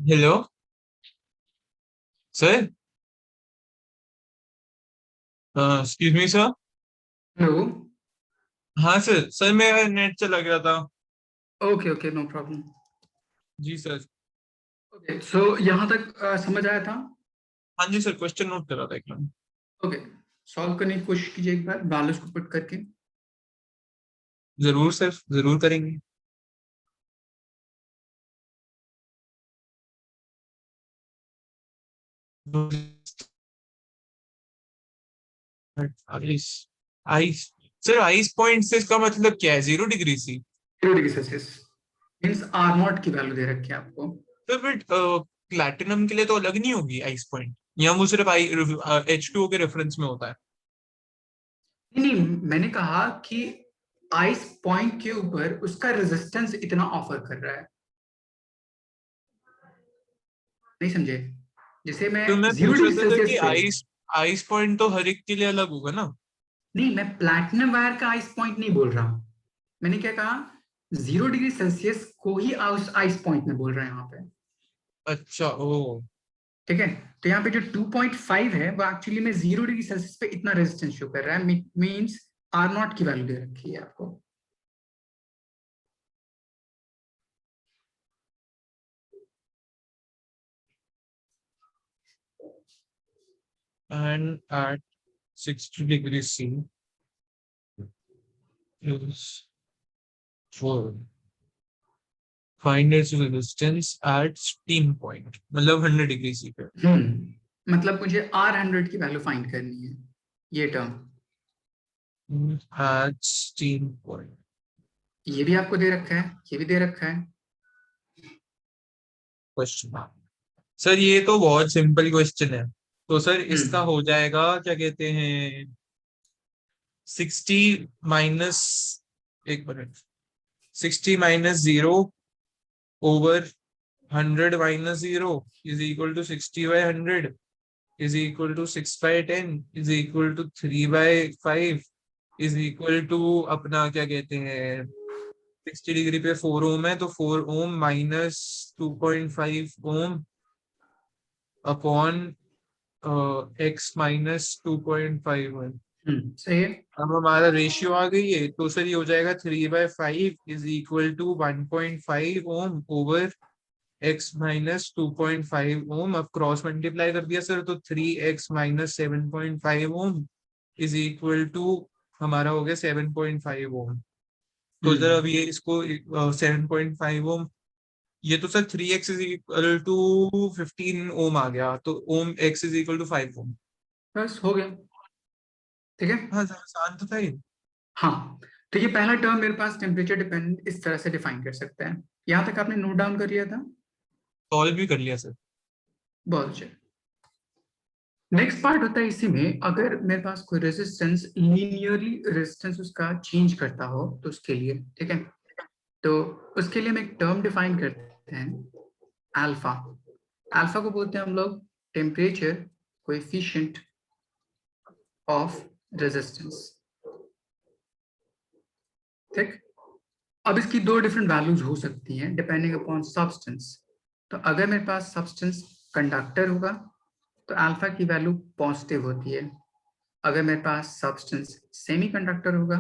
S1: Hello sir, excuse me sir.
S2: Hello.
S1: हाँ सर, मेरा नेट चला गया था।
S2: Okay okay, no problem.
S1: जी सर।
S2: ओके, सो यहाँ तक समझ आया था?
S1: हाँ जी सर, क्वेश्चन नोट करा था एक बार।
S2: ओके, सॉल्व करने की कोशिश कीजिए एक बार वैल्यूज को पुट करके।
S1: जरूर सर, जरूर करेंगे। Ice, ice sir, ice point से इसका मतलब क्या है? 0 degree C?
S2: 0 degree Celsius means R naught की वैल्यू दे रखी है आपको।
S1: तो बट प्लैटिनम के लिए तो अलग नहीं होगी आइस पॉइंट, या वो सिर्फ H2O के रेफरेंस में होता है?
S2: नहीं नहीं, मैंने कहा कि आइस पॉइंट के ऊपर उसका रेजिस्टेंस इतना ऑफर कर रहा है। नहीं समझे? जैसे मैं
S1: तो मैं
S2: 0
S1: पूछ रहा
S2: डिग्री
S1: था सर कि
S2: सेल्सियस पे,
S1: आइस आइस पॉइंट तो हर एक के लिए अलग होगा ना?
S2: नहीं मैं प्लैटिनम वायर का आइस पॉइंट नहीं बोल रहा हूं। मैंने क्या कहा, 0 डिग्री सेल्सियस को ही आइस पॉइंट में बोल रहे हैं यहाँ पे।
S1: अच्छा, ओ।
S2: ठीक है, तो यहाँ पे जो 2.5 है वो एक्चुअली में 0 डिग्री सेल्सियस पे इतना रेजिस्टेंस शो कर रहा है, मींस आर नॉट की वैल्यू दे रखी है आपको।
S1: And at 60 degrees C is 4. Find its resistance at steam point, मतलब 100 डिग्री सी पे।
S2: मतलब मुझे R100 की वैल्यू फाइंड करनी है, ये टर्म।
S1: At steam point।
S2: ये भी आपको दे रखा है, ये भी दे रखा है।
S1: क्वेश्चन सर, ये तो बहुत सिंपल क्वेश्चन है। तो सर इसका
S2: हम्म
S1: हो जाएगा, क्या कहते हैं, 60 माइनस, एक minute, 60 - 0 over 100 - 0 is equal to 60/100 is equal to 6/10 is equal to 3/5 is equal to अपना क्या कहते हैं, 60 डिग्री पे 4 ओम है, तो 4 ओम माइनस 2.5 ओम अपॉन x - 2.5 है।
S2: सही है।
S1: अब हमारा रेशियो आ गई है, तो सर ये हो जाएगा 3/5 is equal to 1.5 ohm over x - 2.5 ohm. अब क्रॉस मल्टीप्लाई कर दिया सर, तो 3x - 7.5 Om is equal to हमारा हो गया 7.5 ओम। तो सर अब ये इसको 7.5 ओम, ये तो sir 3x is equal to 15 ohm आ गया, तो ohm x is equal to 5 ohm.
S2: बस हो गया। ठीक है।
S1: हाँ सर, आसान तो था ही।
S2: हाँ, तो ये पहला टर्म मेरे पास टेम्परेचर डिपेंडेंट इस तरह से डिफाइन कर सकते हैं। यहाँ तक आपने नोट डाउन कर लिया था?
S1: सॉल्व भी कर लिया सर।
S2: बहुत अच्छे। नेक्स्ट पार्ट होता है इसी में, अगर मेरे पास कोई रेजिस्टेंस लीनियरली रेजिस्टेंस उसका चेंज करता हो तो उसके लिए, ठीक है, तो उसके लिए हम एक टर्म डिफाइन करते हैं, अल्फा। अल्फा को बोलते हैं हम लोग टेम्परेचर कोएफिशिएंट ऑफ रेजिस्टेंस। ठीक। अब इसकी दो डिफरेंट वैल्यूज हो सकती हैं डिपेंडिंग अपॉन सब्सटेंस। तो अगर मेरे पास सब्सटेंस कंडक्टर होगा तो अल्फा की वैल्यू पॉजिटिव होती है। अगर मेरे पास सब्सटेंस सेमीकंडक्टर होगा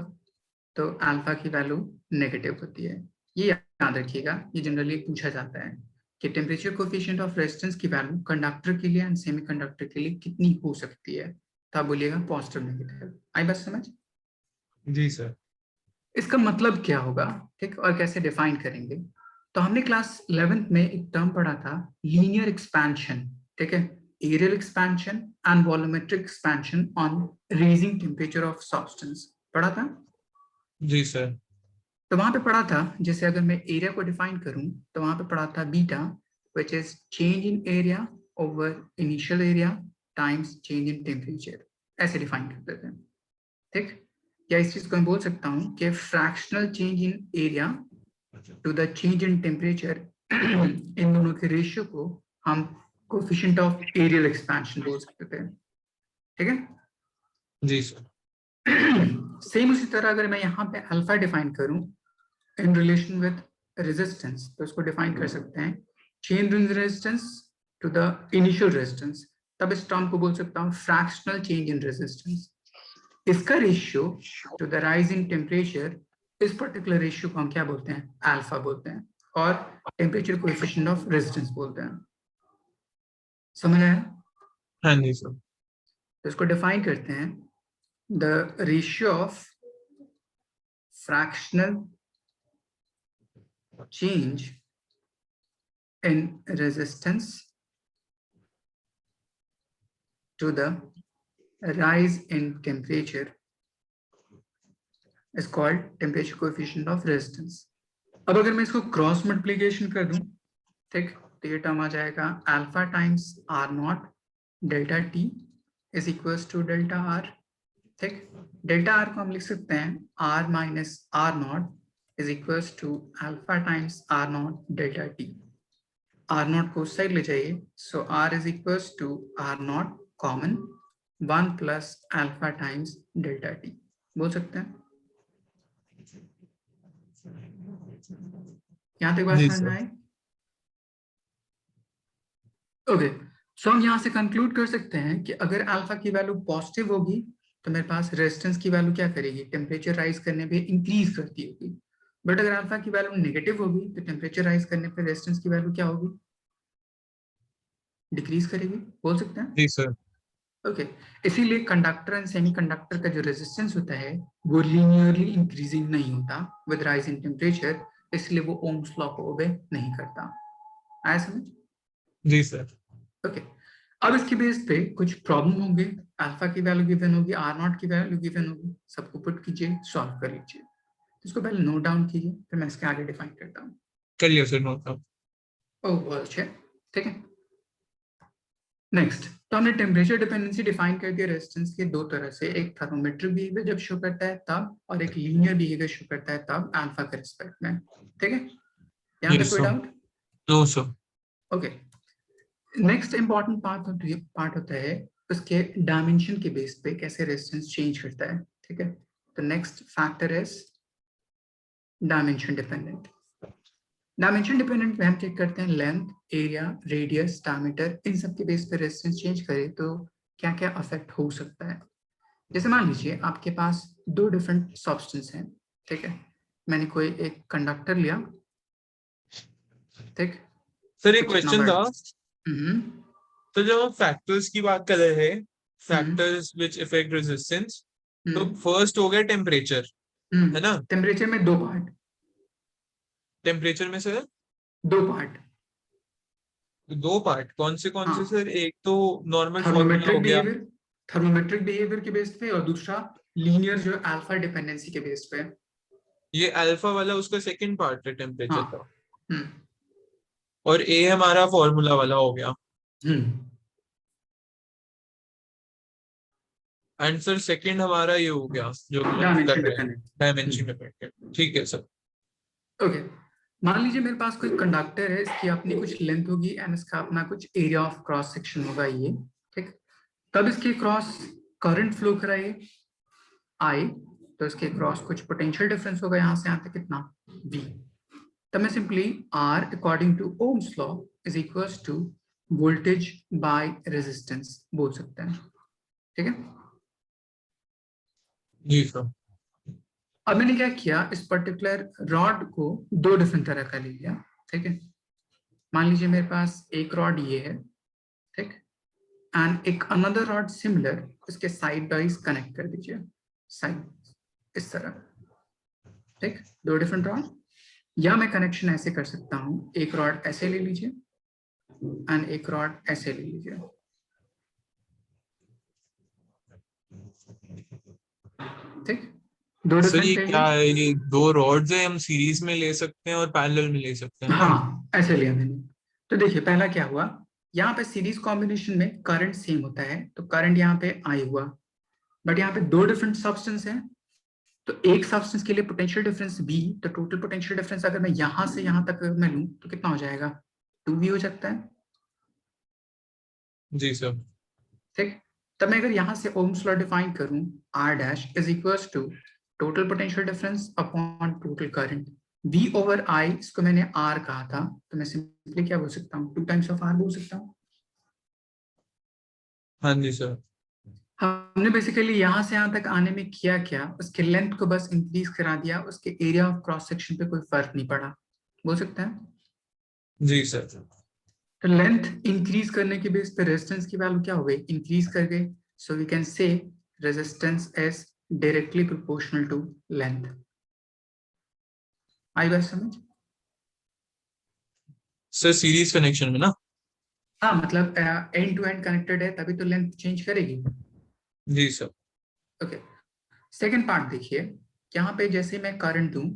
S2: तो अल्फा की वैल्यू नेगेटिव होती है। ये याद रखिएगा, ये जनरली पूछा जाता है कि टेम्परेचर कोएफिशिएंट ऑफ रेजिस्टेंस की वैल्यू कंडक्टर के लिए एंड सेमीकंडक्टर के लिए कितनी हो सकती है, तो आप बोलिएगा पॉजिटिव नेगेटिव। आई बात समझ?
S1: जी सर।
S2: इसका मतलब क्या होगा, ठीक, और कैसे डिफाइन करेंगे? तो हमने क्लास 11th में एक टर्म पढ़ा था, लीनियर एक्सपेंशन। ठीक है, areal expansion and volumetric expansion on raising temperature of substance, पढ़ा था।
S1: जी सर।
S2: तो वहां पे पढ़ा था, जैसे अगर मैं एरिया को डिफाइन करूं तो वहां पे पढ़ा था beta which is change in area over initial area times change in temperature, ऐसे डिफाइन करते थे। ठीक, या इस चीज को मैं बोल सकता हूं कि fractional change in area to the change in temperature, इन दोनों के रेशियो को हम कोएफिशिएंट ऑफ एरियल एक्सपेंशन बोल सकते थे। ठीक है।
S1: जी सर।
S2: सेम उसी तरह अगर मैं यहाँ पे अल्फा डिफाइन करूं इन रिलेशन विद रेजिस्टेंस, तो इसको डिफाइन कर सकते हैं change in resistance to the initial resistance, तब इस टर्म को बोल सकता हूँ फ्रैक्शनल चेंज इन रेजिस्टेंस। इसका ratio to the rise in temperature, इस पर्टिकुलर रेशियो को हम क्या बोलते हैं, अल्फा बोलते हैं, और टेम्परेचर कोएफिशिएंट ऑफ रेजिस्टेंस बोलते हैं। समझ आया?
S1: हाँ जी सर।
S2: तो इसको डिफाइन करते हैं, the ratio of fractional change in resistance to the rise in temperature is called temperature coefficient of resistance. अब अगर मैं इसको क्रॉस मल्टीप्लिकेशन कर दूं, ठीक, तो ये टर्म आ जाएगा alpha times R naught delta T is equals to delta R. ठीक, डेल्टा आर को हम लिख सकते हैं R minus R naught is equals to alpha times R naught delta T. R naught को उस साइड ले जाइए, so R is equals to R naught common 1 plus alpha times delta T बोल सकते हैं। यहां तक बात
S1: जी
S2: समझ में
S1: सर।
S2: आई? ओके, सो हम यहां से कंक्लूड कर सकते हैं कि अगर अल्फा की वैल्यू पॉजिटिव होगी तो मेरे पास रेजिस्टेंस की वैल्यू क्या करेगी, टेम्परेचर राइज करने पे इंक्रीज करती होगी। बट अगर अल्फा की वैल्यू नेगेटिव होगी तो टेम्परेचर राइज करने पे रेजिस्टेंस की वैल्यू क्या होगी, डिक्रीज करेगी, बोल सकते हैं।
S1: जी सर।
S2: ओके, इसीलिए कंडक्टर एंड सेमीकंडक्टर का जो रेजिस्टेंस होता है वो लीनियरली इंक्रीजिंग नहीं होता विद राइज इन टेम्परेचर, इसलिए वो ओम्स लॉ को ओबे नहीं करता। आया समझ?
S1: जी सर।
S2: ओके, अब इसके बेस पे कुछ प्रॉब्लम होंगे, अल्फा की वैल्यू गिवन होगी, आर नॉट की वैल्यू गिवन होगी, सबको पुट कीजिए, सॉल्व कर लीजिए। इसको पहले नोट डाउन कीजिए, फिर मैं इसके आगे डिफाइन करता हूँ।
S1: कर लिया सर नोट डाउन।
S2: ओह बहुत अच्छे, ठीक है। नेक्स्ट, तो हमने टेम्परेचर डिपेंडेंसी डिफाइन कर दिया रेजिस्टेंस के दो तरह से, एक थर्मोमेट्रिक बिहेवियर जब शो करता है तब, और एक लीनियर बिहेवियर शो करता है तब अल्फा के रिस्पेक्ट में। ठीक है, यहाँ तक
S1: यस
S2: कोई
S1: sir.
S2: Doubt?
S1: No sir.
S2: Okay, next important part होता है उसके डायमेंशन के बेस पे कैसे रेजिस्टेंस चेंज करता है। ठीक है, तो next factor is dimension dependent. Dimension dependent में हम चेक करते हैं लेंथ, एरिया, रेडियस, डायमीटर, इन सब के बेस पे रेजिस्टेंस चेंज करे तो क्या क्या अफेक्ट हो सकता है। जैसे मान लीजिए आपके पास दो डिफरेंट सब्सटेंस हैं, ठीक है, मैंने कोई एक कंडक्टर लिया, ठीक,
S1: सर एक
S2: कुछ इतना
S1: क्वेश्चन
S2: बड़ा।
S1: था। तो जब हम फैक्टर्स की बात कर रहे हैं, फैक्टर्स विच इफेक्ट रेजिस्टेंस, तो फर्स्ट हो गया टेम्परेचर, है ना?
S2: टेम्परेचर में दो पार्ट,
S1: टेम्परेचर में सर
S2: दो पार्ट,
S1: दो पार्ट कौन से
S2: हाँ,
S1: सर? एक तो नॉर्मल फॉर्मूला
S2: थर्मोमेट्रिक
S1: हो गया।
S2: बिहेवियर, थर्मोमेट्रिक बिहेवियर के बेस पे, और दूसरा लीनियर जो अल्फा डिपेंडेंसी के बेस पे।
S1: ये अल्फा वाला उसका सेकंड पार्ट है टेम्परेचर का,
S2: हाँ, हम्म
S1: और ए हमारा फॉर्मूला वाला हो गया।
S2: हम्म
S1: आंसर सेकंड हमारा ये हो गया जो हम लोग कर
S2: डायमेंशन
S1: रहे हैं,
S2: डिपेंडेंट।
S1: डायमेंशन में। ठीक है सर।
S2: ओके, मान लीजिए मेरे पास कोई कंडक्टर है, इसकी अपनी कुछ लेंथ होगी एंड इसका अपना कुछ एरिया ऑफ क्रॉस सेक्शन होगा ये, ठीक, तब इसके क्रॉस करंट फ्लो कराइए आई, तो इसके क्रॉस कुछ पोटेंशियल डिफरेंस होगा यहाँ से यहाँ तक कितना, V। तब मैं simply R according to Ohm's law is equals to voltage by resistance बोल सकते हैं। ठीक है,
S1: जी सर।
S2: अब मैंने क्या किया, इस पर्टिकुलर रॉड को दो डिफरेंट तरह का ले लिया। ठीक है, मान लीजिए मेरे पास एक रॉड ये है, ठीक, एंड एक अनदर रॉड सिमिलर, इसके साइड वाइज कनेक्ट कर दीजिए, साइड इस तरह, ठीक, दो डिफरेंट रॉड, या मैं कनेक्शन ऐसे कर सकता हूं, एक रॉड ऐसे ले लीजिए एंड एक रॉड ऐसे ले लीजिए, ठीक, दो
S1: सर ये
S2: डिफरेंट
S1: क्या
S2: प्लेन।
S1: है? ये दो रॉड्स है, हम सीरीज में ले सकते हैं और पैरेलल में ले सकते हैं ना?
S2: हाँ ऐसे लिया मैंने। तो देखिए पहला क्या हुआ, यहाँ पे सीरीज कॉम्बिनेशन में करंट सेम होता है, तो करंट यहाँ पे आई हुआ, बट यहाँ पे दो डिफरेंट सब्सटेंस हैं, तो एक सब्सटेंस के लिए पोटेंशियल डिफरेंस V, तो टोटल पोटेंशियल डिफरेंस अगर मैं यहां से यहां तक मैं लूं तो कितना हो जाएगा, 2V हो सकता है।
S1: जी सर।
S2: ठीक, तब मैं अगर यहां से ओम्स लॉ डिफाइन करूं, R dash is equals to total potential difference upon total current, v over i, इसको मैंने r कहा था, तो मैं सिंपली क्या बोल सकता हूँ, 2 टाइम्स ऑफ r बोल सकता हूँ।
S1: हाँ जी सर।
S2: हमने बेसिकली यहाँ से यहाँ तक आने में किया क्या, उसके लेंथ को बस इंक्रीज करा दिया, उसके एरिया ऑफ क्रॉस सेक्शन पे कोई फर्क नहीं पड़ा, बोल सकते हैं।
S1: जी सर।
S2: तो लेंथ इंक्रीज करने के बेस पे रेजिस्टेंस की वैल्यू क्या हो गई, इंक्रीज कर गई। So we can say resistance is directly proportional to length. आई बात समझ?
S1: सर सीरीज कनेक्शन में ना?
S2: हाँ, मतलब एंड टू एंड कनेक्टेड है तभी तो लेंथ चेंज करेगी।
S1: जी सर।
S2: ओके, सेकेंड पार्ट देखिए, यहाँ पे जैसे मैं करंट दूं,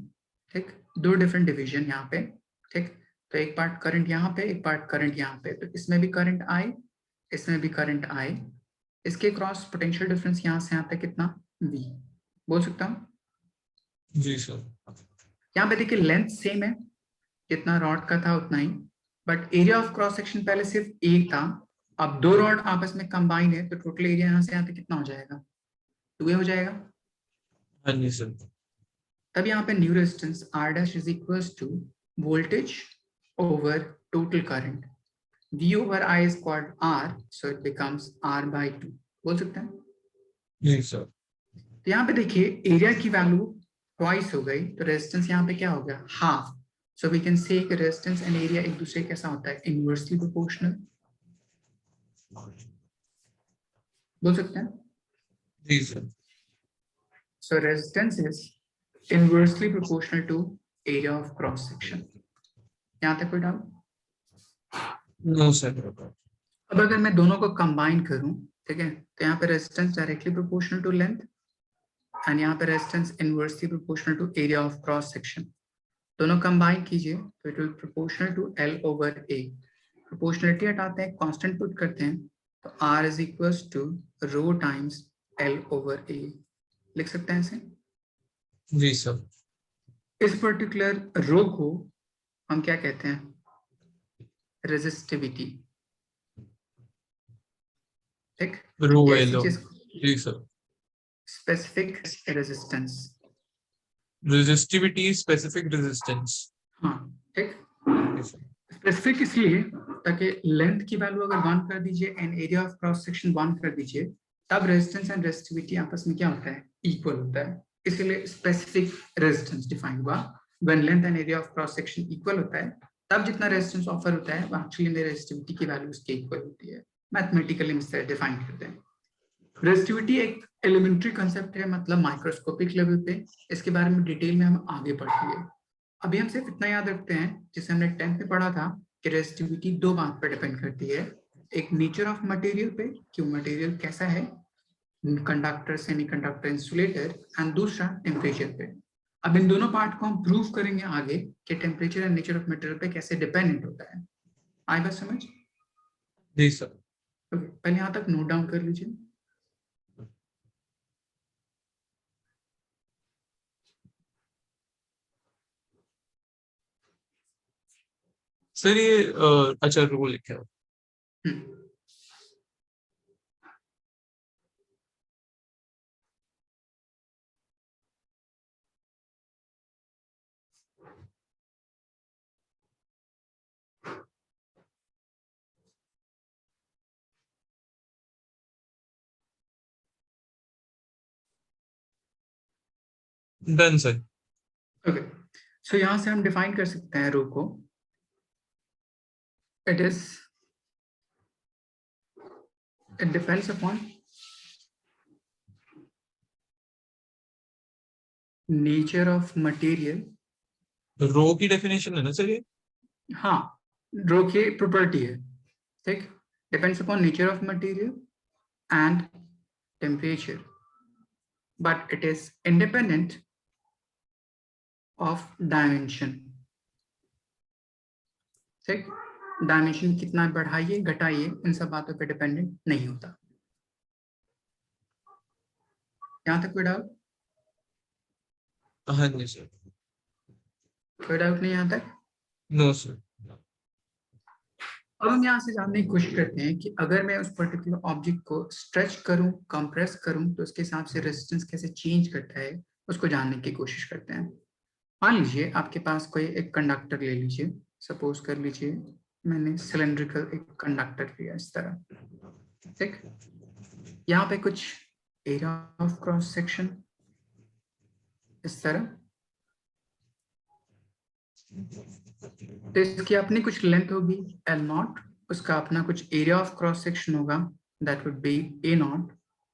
S2: ठीक, दो डिफरेंट डिवीजन यहाँ पे, ठीक, तो एक पार्ट करंट यहाँ पे, एक पार्ट करंट यहाँ पे, तो इसमें भी करंट आई, इसमें भी करंट आई, इसके क्रॉस पोटेंशियल डिफरेंस यहाँ से यहाँ तक कितना, V, बोल सकता हूँ।
S1: जी सर।
S2: यहाँ पे देखिए लेंथ सेम है, जितना रॉड का था उतना ही, but area of cross section पहले सिर्फ एक था, अब दो रॉड आपस में कंबाइन है, तो टोटल एरिया यहाँ से यहाँ तक कितना हो जाएगा, 2A हो जाएगा।
S1: हाँ जी सर।
S2: तब यहाँ पे new resistance R dash is equals to voltage over total current, V over I is called R, so it becomes R by 2, बोल सकते हैं।
S1: जी सर।
S2: तो यहाँ पे देखिए एरिया की वैल्यू ट्वाइस हो गई, तो रेजिस्टेंस यहाँ पे क्या हो गया, half. So we can say resistance and area एक दूसरे कैसा होता है, इनवर्सली प्रोपोर्शनल, बोल सकते हैं।
S1: जी sir.
S2: So resistance is inversely proportional to area of cross section. यहाँ तक कोई डाउट?
S1: No sir.
S2: अब अगर मैं दोनों को कंबाइन करूं, ठीक है, तो यहाँ पे resistance directly proportional to length and यहाँ पे resistance inversely proportional to area of cross section, दोनों कंबाइन कीजिए तो it will proportional to L over A। Proportionality हटाते हैं, कांस्टेंट पुट करते हैं, तो R is equals to rho times L over A, लिख सकते हैं इसे।
S1: जी सर।
S2: इस पर्टिकुलर रो को हम क्या कहते हैं, रेजिस्टिविटी, ठीक,
S1: रो
S2: या इसी
S1: एलो।
S2: चीज
S1: जी sir.
S2: Specific resistance,
S1: resistivity specific resistance.
S2: हाँ, ठीक।
S1: जी सर।
S2: स्पेसिफिक इसलिए ताकि लेंथ की वैल्यू अगर 1 कर दीजिए and area of cross section 1 कर दीजिए, तब रेजिस्टेंस एंड रेजिस्टिविटी आपस में क्या होता है, इक्वल होता है, इसलिए स्पेसिफिक रेजिस्टेंस डिफाइन हुआ। When length and area of cross section equal होता है, तब जितना रेजिस्टेंस ऑफर होता है वो एक्चुअली में रेजिस्टिविटी की वैल्यू उसके इक्वल होती है। मैथमेटिकली हम इसे डिफाइन करते हैं। रेजिस्टिविटी एक एलिमेंट्री कंसेप्ट है, मतलब माइक्रोस्कोपिक लेवल पे, इसके बारे में डिटेल में हम आगे पढ़ेंगे। अभी हम सिर्फ इतना याद रखते हैं, जिसे हमने 10th में पढ़ा था, कि रेजिस्टिविटी दो बात पर डिपेंड करती है, एक नेचर ऑफ मटेरियल पे, कि मटेरियल कैसा है, कंडक्टर, सेमीकंडक्टर, इंसुलेटर, एंड दूसरा टेम्परेचर पे। अब इन दोनों पार्ट को हम प्रूव करेंगे आगे कि temperature and nature of material पे कैसे डिपेंडेंट होता है। आई बात समझ?
S1: जी सर।
S2: पहले यहाँ तक नोट डाउन कर लीजिए।
S1: सर ये अच्छा रूल लिखे हो। Done sir.
S2: ओके, सो यहाँ से हम डिफाइन कर सकते हैं रो को, it is, it depends upon nature of material।
S1: रो की डेफिनेशन है ना सर ये?
S2: हाँ, रो की प्रॉपर्टी है, ठीक, depends upon nature of material and temperature, but it is independent of dimension, ठीक। डायमेंशन कितना बढ़ाइए घटाइए, इन सब बातों पे डिपेंडेंट नहीं होता। यहाँ तक कोई डाउट?
S1: हाँ जी सर।
S2: कोई डाउट नहीं यहाँ तक?
S1: No sir.
S2: अब हम यहाँ से जानने की कोशिश करते हैं कि अगर मैं उस पर्टिकुलर ऑब्जेक्ट को स्ट्रेच करूं, कंप्रेस करूं, तो उसके हिसाब से रेजिस्टेंस कैसे चेंज करता है, उसको जानने की कोशिश करते हैं। मान लीजिए आपके पास कोई एक कंडक्टर ले लीजिए, सपोज कर लीजिए मैंने सिलेंड्रिकल एक कंडक्टर लिया इस तरह, ठीक। यहाँ पे कुछ एरिया ऑफ क्रॉस सेक्शन इस तरह, तो इसकी अपनी कुछ लेंथ होगी L0, उसका अपना कुछ एरिया ऑफ क्रॉस सेक्शन होगा दैट वुड बी A0,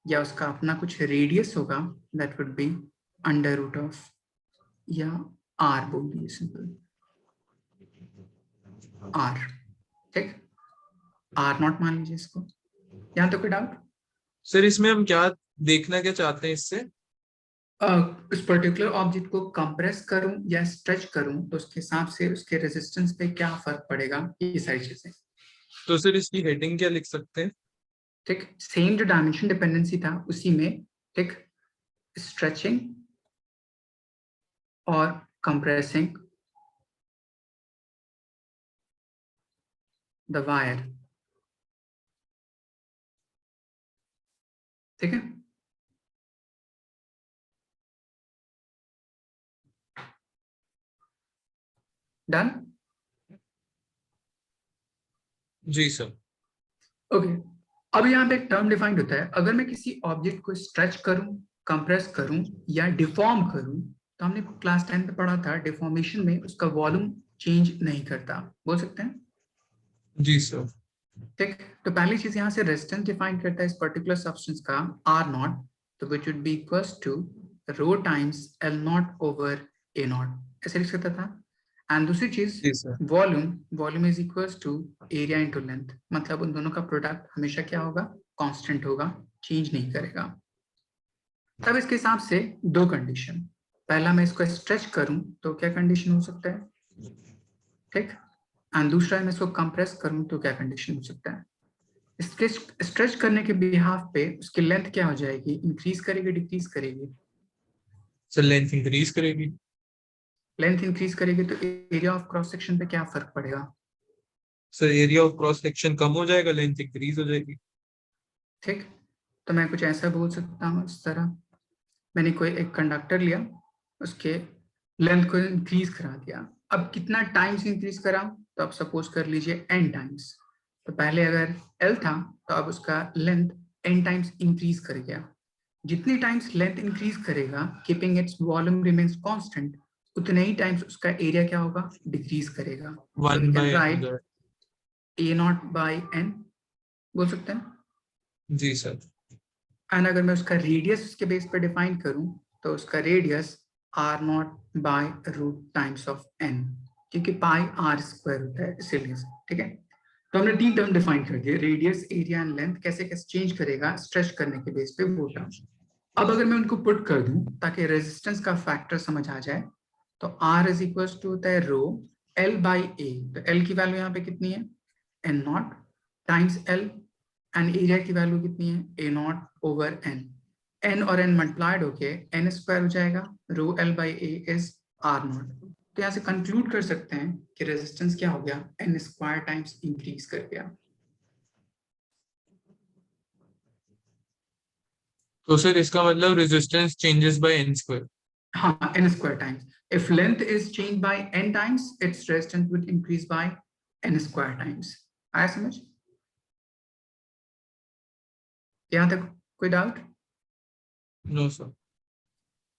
S2: या उसका अपना कुछ रेडियस होगा that would be under root of, या R बोल दिए सिंपल R, ठीक। R0 मान लीजिए इसको। यहाँ तो कोई डाउट?
S1: सर इसमें हम क्या देखना क्या चाहते हैं इससे?
S2: उस पर्टिकुलर ऑब्जेक्ट को कंप्रेस करूं या स्ट्रेच करूं तो उसके हिसाब से उसके रेजिस्टेंस पे क्या फर्क पड़ेगा, ये सारी चीजें।
S1: तो सर इसकी हेडिंग क्या लिख सकते हैं?
S2: ठीक, सेम जो डायमेंशन डिपेंडेंसी था उसी में, ठीक, स्ट्रेचिंग और कंप्रेसिंग द वायर, ठीक है। डन।
S1: जी सर।
S2: ओके, अब यहाँ पे एक टर्म डिफाइंड होता है, अगर मैं किसी ऑब्जेक्ट को स्ट्रेच करूं, कंप्रेस करूं या डिफॉर्म करूं, तो हमने क्लास 10 पे पढ़ा था डिफॉर्मेशन में उसका वॉल्यूम चेंज नहीं करता, बोल सकते हैं,
S1: जी सर।
S2: ठीक। तो पहली चीज यहाँ से रेजिस्टेंस डिफाइन करता है इस पर्टिकुलर सब्सटेंस का R0, तो which would be equals to rho times L0 over A0, ऐसे लिख सकता था। एंड दूसरी चीज
S1: जी sir.
S2: Volume is equals to area into length, मतलब उन दोनों का प्रोडक्ट हमेशा क्या होगा, कांस्टेंट होगा, चेंज नहीं करेगा। तब इसके हिसाब से दो कंडीशन, पहला मैं इसको स्ट्रेच करूं तो क्या कंडीशन हो सकता है, ठीक, एंड दूसरा मैं इसको कंप्रेस करूं तो क्या कंडीशन हो सकता है। स्ट्रेच करने के बिहाफ पे उसकी लेंथ क्या हो जाएगी, इंक्रीज करेगी डिक्रीज करेगी?
S1: सर लेंथ इंक्रीज करेगी।
S2: लेंथ इंक्रीज करेगी तो एरिया ऑफ क्रॉस सेक्शन पे क्या फर्क पड़ेगा?
S1: Sir area of cross section कम हो जाएगा, लेंथ इंक्रीज हो जाएगी।
S2: ठीक, तो मैं कुछ ऐसा बोल सकता हूँ इस तरह, मैंने कोई एक कंडक्टर लिया, उसके लेंथ को इंक्रीज करा दिया, अब कितना टाइम्स इंक्रीज करा, तो आप सपोज कर लीजिए n टाइम्स, तो पहले अगर L था तो अब उसका लेंथ n टाइम्स इंक्रीज कर गया। जितनी टाइम्स लेंथ इंक्रीज करेगा keeping its volume remains constant, उतने ही टाइम्स उसका एरिया क्या होगा, डिक्रीज करेगा। So we
S1: 1
S2: can
S1: by
S2: write A0 by n, बोल सकते हैं।
S1: जी सर।
S2: एंड अगर मैं उसका रेडियस उसके बेस पर डिफाइन करूं तो उसका radius R0 by root times of n, क्योंकि पाई R स्क्वायर होता है इसीलिए, ठीक है। तो हमने तीन टर्म डिफाइन कर दिए, रेडियस, एरिया एंड लेंथ कैसे कैसे चेंज करेगा स्ट्रेच करने के बेस पे, वो टर्म। अब अगर मैं उनको पुट कर दूं ताकि रेजिस्टेंस का फैक्टर समझ आ जाए, तो R इज इक्वल टू होता है रो L बाई ए, तो L की वैल्यू यहाँ पे कितनी है, N0 times L, and area की वैल्यू कितनी है, A0 ओवर n और n मल्टीप्लाइड होके n स्क्वायर हो जाएगा, रो L by A is R0। तो यहाँ से कंक्लूड कर सकते हैं कि रेजिस्टेंस क्या हो गया, n स्क्वायर टाइम्स इंक्रीज कर गया।
S1: तो सर इसका मतलब resistance changes by n square.
S2: हाँ, n square times. If length is changed by n times, its resistance would increase by n square times. आया समझ? यहाँ तक कोई डाउट?
S1: No sir.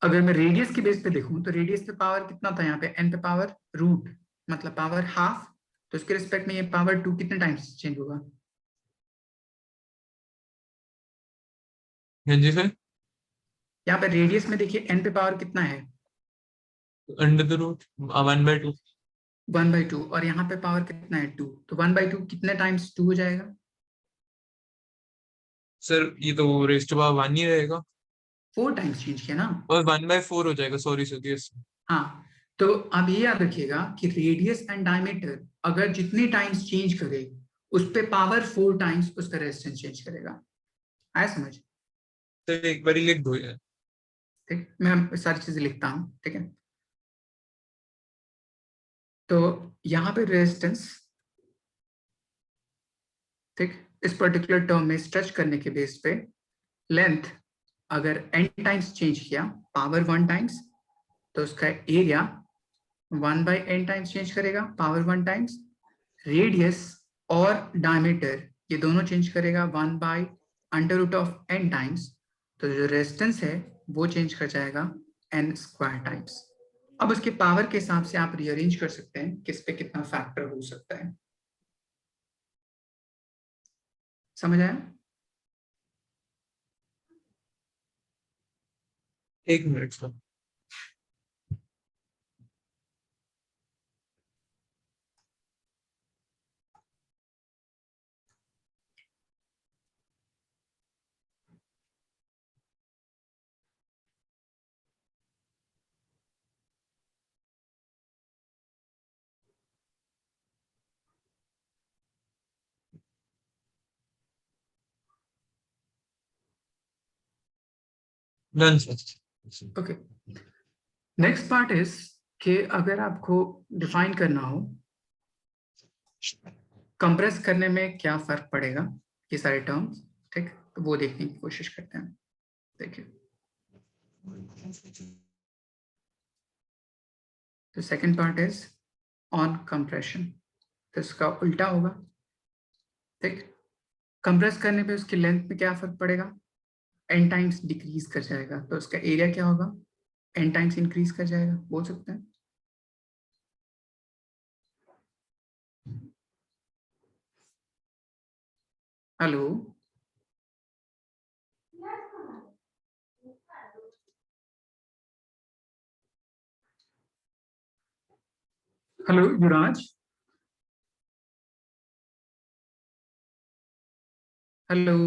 S2: अगर मैं रेडियस के बेस पे देखूं तो रेडियस पे पावर कितना था, यहाँ पे n पे पावर रूट, मतलब पावर हाफ, तो इसके रिस्पेक्ट में ये पावर 2 कितने टाइम्स चेंज होगा?
S1: हाँ जी सर।
S2: यहाँ पे रेडियस में देखिए n पे पावर कितना है,
S1: अंडर द रूट 1/2।
S2: 1/2, और यहाँ पे पावर कितना है 2, तो 1/2 कितने टाइम्स 2 हो जाएगा?
S1: सर ये तो रेस्ट टू पावर 1 ही रहेगा,
S2: 4 टाइम्स चेंज किया ना।
S1: और 1/4 हो जाएगा, सॉरी सर यस।
S2: हाँ, तो अब ये याद रखिएगा कि रेडियस एंड डायमीटर अगर जितनी टाइम्स चेंज करे उस पे पावर 4 टाइम्स उसका रेजिस्टेंस चेंज करेगा। आया समझ?
S1: सर एक बार लिख दो यार।
S2: ठीक, मैं सारी चीजें लिखता हूँ, ठीक है। तो यहाँ पे रेजिस्टेंस, ठीक, इस पर्टिकुलर टर्म में स्ट्रेच करने के बेस पे लेंथ अगर n टाइम्स चेंज किया, पावर 1 टाइम्स, तो उसका area 1 by n times change करेगा, पावर 1 टाइम्स। रेडियस और डायमीटर ये दोनों चेंज करेगा 1 by under root of n times. तो जो रेजिस्टेंस है वो चेंज कर जाएगा n स्क्वायर टाइम्स। अब उसके पावर के हिसाब से आप रीअरेंज कर सकते हैं किस पे कितना फैक्टर हो सकता है। समझ आया?
S1: एक minute sir. Done sir.
S2: Okay, next part is कि अगर आपको डिफाइन करना हो कंप्रेस करने में क्या फर्क पड़ेगा, ये सारे टर्म्स, ठीक, तो वो देखने की कोशिश करते हैं। देखिए, तो second part is on compression, तो इसका उल्टा होगा, ठीक। कंप्रेस करने पे उसकी लेंथ में क्या फर्क पड़ेगा, n टाइम्स डिक्रीज कर जाएगा, तो उसका एरिया क्या होगा, n टाइम्स इंक्रीज कर जाएगा, बोल सकते हैं। हेलो, हेलो युवराज, हेलो।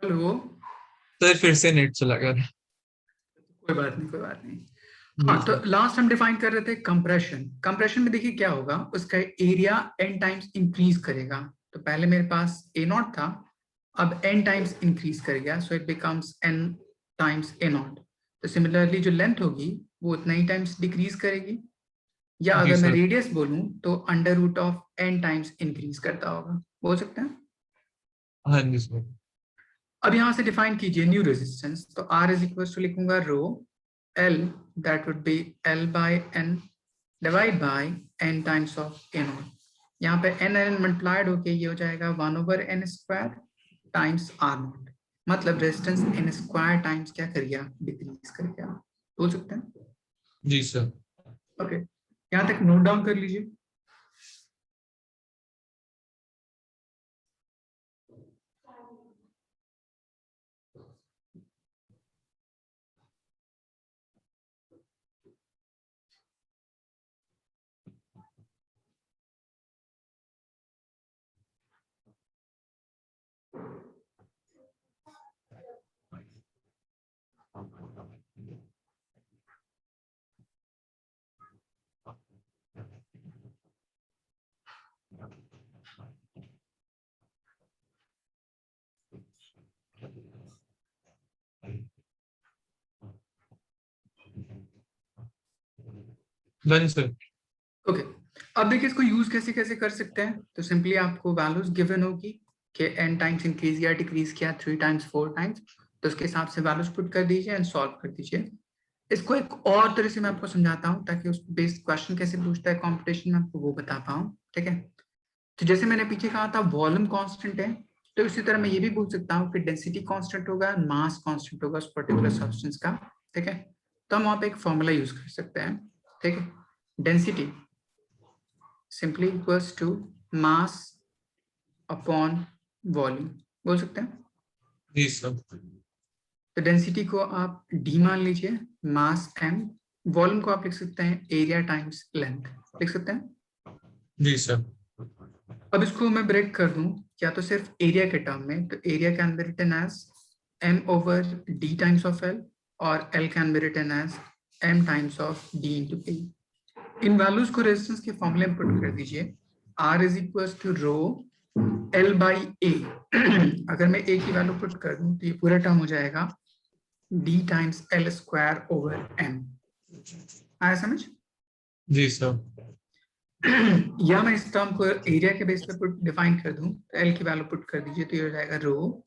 S2: हेलो।
S1: सर फिर से नेट चला गया था।
S2: कोई बात नहीं, कोई बात नहीं।
S1: जी
S2: हाँ, तो
S1: सर।
S2: लास्ट हम डिफाइन कर रहे थे कंप्रेशन। कंप्रेशन में देखिए क्या होगा, उसका एरिया n टाइम्स इंक्रीज करेगा। तो पहले मेरे पास a नॉट था, अब n टाइम्स इंक्रीज कर गया, so it becomes n times a not. तो सिमिलरली जो लेंथ होगी वो उतना ही टाइम्स डिक्रीज करेगी, या
S1: जी
S2: अगर मैं
S1: सर।
S2: रेडियस बोलूं तो under root of n times increase करता होगा, बोल सकते हैं।
S1: हाँ जी सर।
S2: अब यहां से डिफाइन कीजिए न्यू रेजिस्टेंस। तो R इज इक्वल टू लिखूंगा rho L, that would be L by n divide by n times of a nought. यहाँ पे n मल्टीप्लाइड होके ये हो जाएगा 1/n square times r nought. मतलब रेजिस्टेंस n स्क्वायर टाइम्स क्या कर गया, डिक्रीज कर गया, बोल सकते हैं।
S1: जी सर।
S2: ओके, यहाँ तक नोट डाउन कर लीजिए।
S1: Done sir.
S2: ओके, अब देखिए इसको यूज कैसे कैसे कर सकते हैं। तो सिंपली आपको वैल्यूज गिवन होगी कि n टाइम्स इंक्रीज या डिक्रीज किया 3 टाइम्स 4 टाइम्स, तो उसके हिसाब से वैल्यूज पुट कर दीजिए एंड सॉल्व कर दीजिए। इसको एक और तरह से मैं आपको समझाता हूँ ताकि उस बेस्ड क्वेश्चन कैसे पूछता है कंपटीशन में, आपको वो बता पाऊँ। ठीक है, तो जैसे मैंने पीछे कहा था वॉल्यूम कांस्टेंट है, तो इसी तरह मैं ये भी पूछ सकता हूँ कि डेंसिटी कांस्टेंट होगा, मास कांस्टेंट होगा उस पर्टिकुलर सब्सटेंस का। ठीक है, तो हम वहां पे एक फॉर्मूला यूज कर सकते हैं। ठीक है, density simply equals to mass upon volume, बोल सकते हैं।
S1: जी सर।
S2: तो डेंसिटी को आप डी मान लीजिए, मास m, वॉल्यूम को आप लिख सकते हैं एरिया टाइम्स लेंथ, लिख सकते हैं।
S1: जी सर।
S2: अब इसको मैं ब्रेक कर दूं या तो सिर्फ एरिया के टर्म में, तो area can be written as m over d times of l, और l can be written as m times of d into a। इन वैल्यूज को रेजिस्टेंस के फॉर्मूले में पुट कर दीजिए। R is equal to rho L by A. अगर मैं a की वैल्यू पुट कर दूं तो ये पूरा टर्म हो जाएगा d times l square over m। आया समझ?
S1: जी सर।
S2: या मैं इस टर्म को एरिया के बेस पे पुट डिफाइन कर दूं, तो l की वैल्यू पुट कर दीजिए, तो ये हो जाएगा रो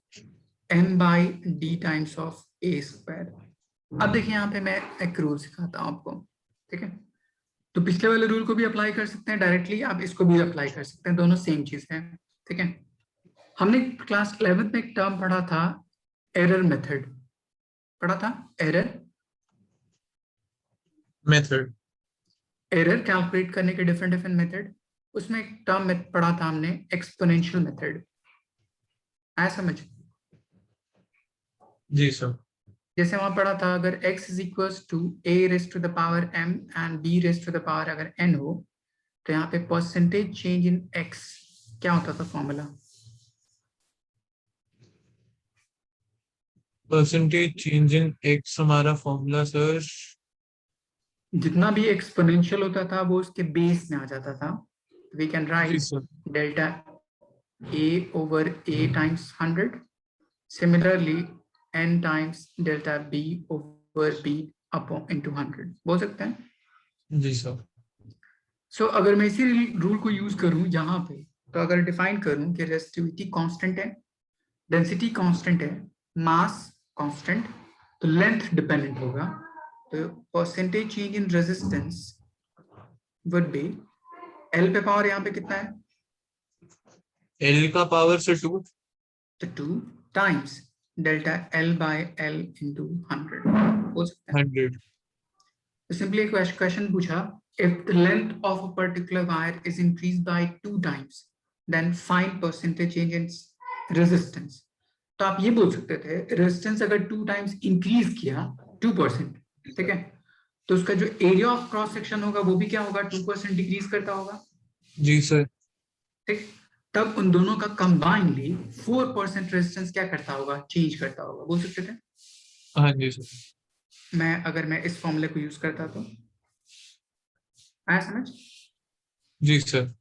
S2: m by d times of a square. अब देखिए यहाँ पे मैं एक रूल सिखाता हूँ आपको। ठीक है, तो पिछले वाले रूल को भी अप्लाई कर सकते हैं डायरेक्टली, आप इसको भी अप्लाई कर सकते हैं, दोनों सेम चीज है। ठीक है, हमने क्लास 11th में एक टर्म पढ़ा था, एरर मेथड पढ़ा था। Error
S1: method.
S2: एरर कैलकुलेट करने के डिफरेंट डिफरेंट मेथड, उसमें एक टर्म पढ़ा था हमने, एक्सपोनेंशियल मेथड। आया समझ?
S1: जी सर।
S2: जैसे वहां पढ़ा था अगर x is equals to a raise to the power m and b raise to the power अगर n हो, तो यहाँ पे परसेंटेज चेंज इन x क्या होता था फॉर्मूला?
S1: परसेंटेज चेंज इन एक्स हमारा फॉर्मूला सर।
S2: जितना भी एक्सपोनेंशियल होता था वो उसके बेस में आ जाता था। वी कैन
S1: जी
S2: write
S1: sir.
S2: Delta a over a times 100, similarly n times delta b over b upon into 100, बोल सकते हैं।
S1: जी सर।
S2: सो अगर मैं इसी रूल को यूज करूं यहाँ पे, तो अगर डिफाइन करूं कि रेजिस्टिविटी कांस्टेंट है, डेंसिटी कांस्टेंट है, मास कांस्टेंट, तो लेंथ डिपेंडेंट होगा, तो percentage change in resistance would be L पे पावर यहाँ पे कितना है,
S1: एल का पावर से 2।
S2: तो 2 times delta L by L into 100, हो सकता है।
S1: 100।
S2: तो सिंपली एक क्वेश्चन पूछा, if the length of a particular wire is increased by 2 times then find percentage change in resistance। तो आप ये बोल सकते थे रेजिस्टेंस अगर 2 टाइम्स इंक्रीज किया 2%, ठीक है, तो उसका जो एरिया ऑफ क्रॉस सेक्शन होगा वो भी क्या होगा, 2% डिक्रीज करता होगा।
S1: जी सर।
S2: ठीक, तब उन दोनों का कंबाइनली 4% रेजिस्टेंस क्या करता होगा, चेंज करता होगा, बोल सकते थे।
S1: हाँ जी सर।
S2: अगर मैं इस फॉर्मूले को यूज करता तो आया समझ।
S1: जी सर।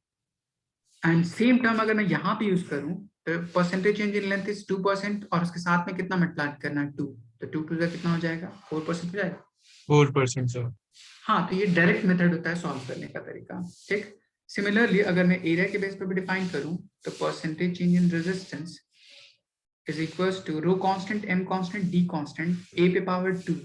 S2: एंड सेम टर्म अगर मैं यहाँ पे यूज करूं तो percentage change in length is 2% और उसके साथ में कितना मल्टीप्लाई करना है 2, तो 2 टू कितना हो जाएगा 4% हो जाएगा।
S1: 4% सर।
S2: हाँ, तो ये डायरेक्ट मेथड होता है सॉल्व करने का तरीका। ठीक, सिमिलरली अगर मैं एरिया के बेस पर भी डिफाइन करूं तो percentage change in resistance is equals to rho constant, M constant, D constant, A पे पावर 2,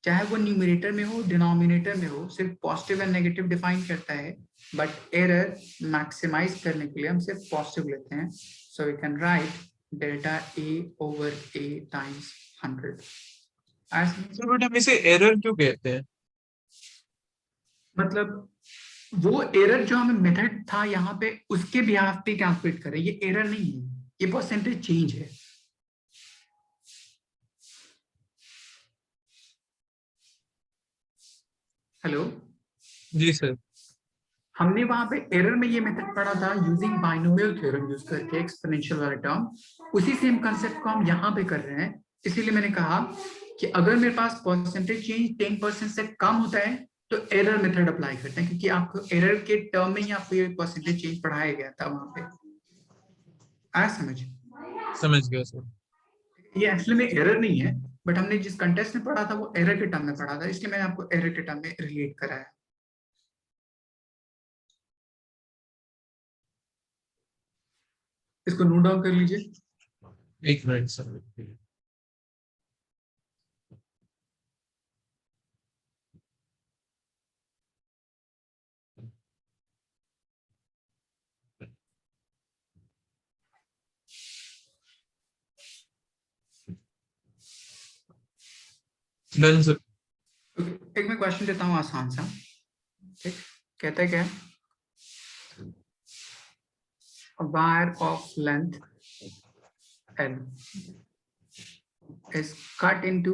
S2: चाहे वो न्यूमरेटर में हो डिनोमिनेटर में हो, सिर्फ पॉजिटिव एंड नेगेटिव डिफाइन करता है, बट एरर मैक्सिमाइज करने के लिए हम सिर्फ पॉजिटिव लेते हैं। So we can write delta A over A times 100।
S1: Sir but हम इसे एरर क्यों कहते हैं?
S2: मतलब वो एरर जो हमें मेथड था यहाँ पे उसके बिहाफ पे कैलकुलेट करें, ये एरर नहीं है, ये परसेंटेज चेंज है। हेलो,
S1: जी सर।
S2: हमने वहां पे एरर में ये मेथड पढ़ा था यूजिंग बाइनोमियल थ्योरम यूज करके एक्सपोनेंशियल वाला टर्म, उसी सेम कंसेप्ट को हम यहाँ पे कर रहे हैं। इसीलिए मैंने कहा कि अगर मेरे पास परसेंटेज चेंज 10% से कम होता है तो एरर मेथड अप्लाई करते हैं, क्योंकि आपको एरर के टर्म में ही आपको ये परसेंटेज चेंज पढ़ाया गया था वहां पे। आया समझ।
S1: समझ गया सर।
S2: ये एक्चुअली में एरर नहीं है, बट हमने जिस कंटेस्ट में पढ़ा था वो एरर के टर्म में पढ़ा था, इसलिए मैंने आपको एरर के टर्म में रिलेट कराया। इसको नोट डाउन कर लीजिए।
S1: 1 मिनट सर। Done sir.
S2: एक मैं क्वेश्चन देता हूँ आसान सा। ठीक, कहते हैं क्या, a wire of length L is cut into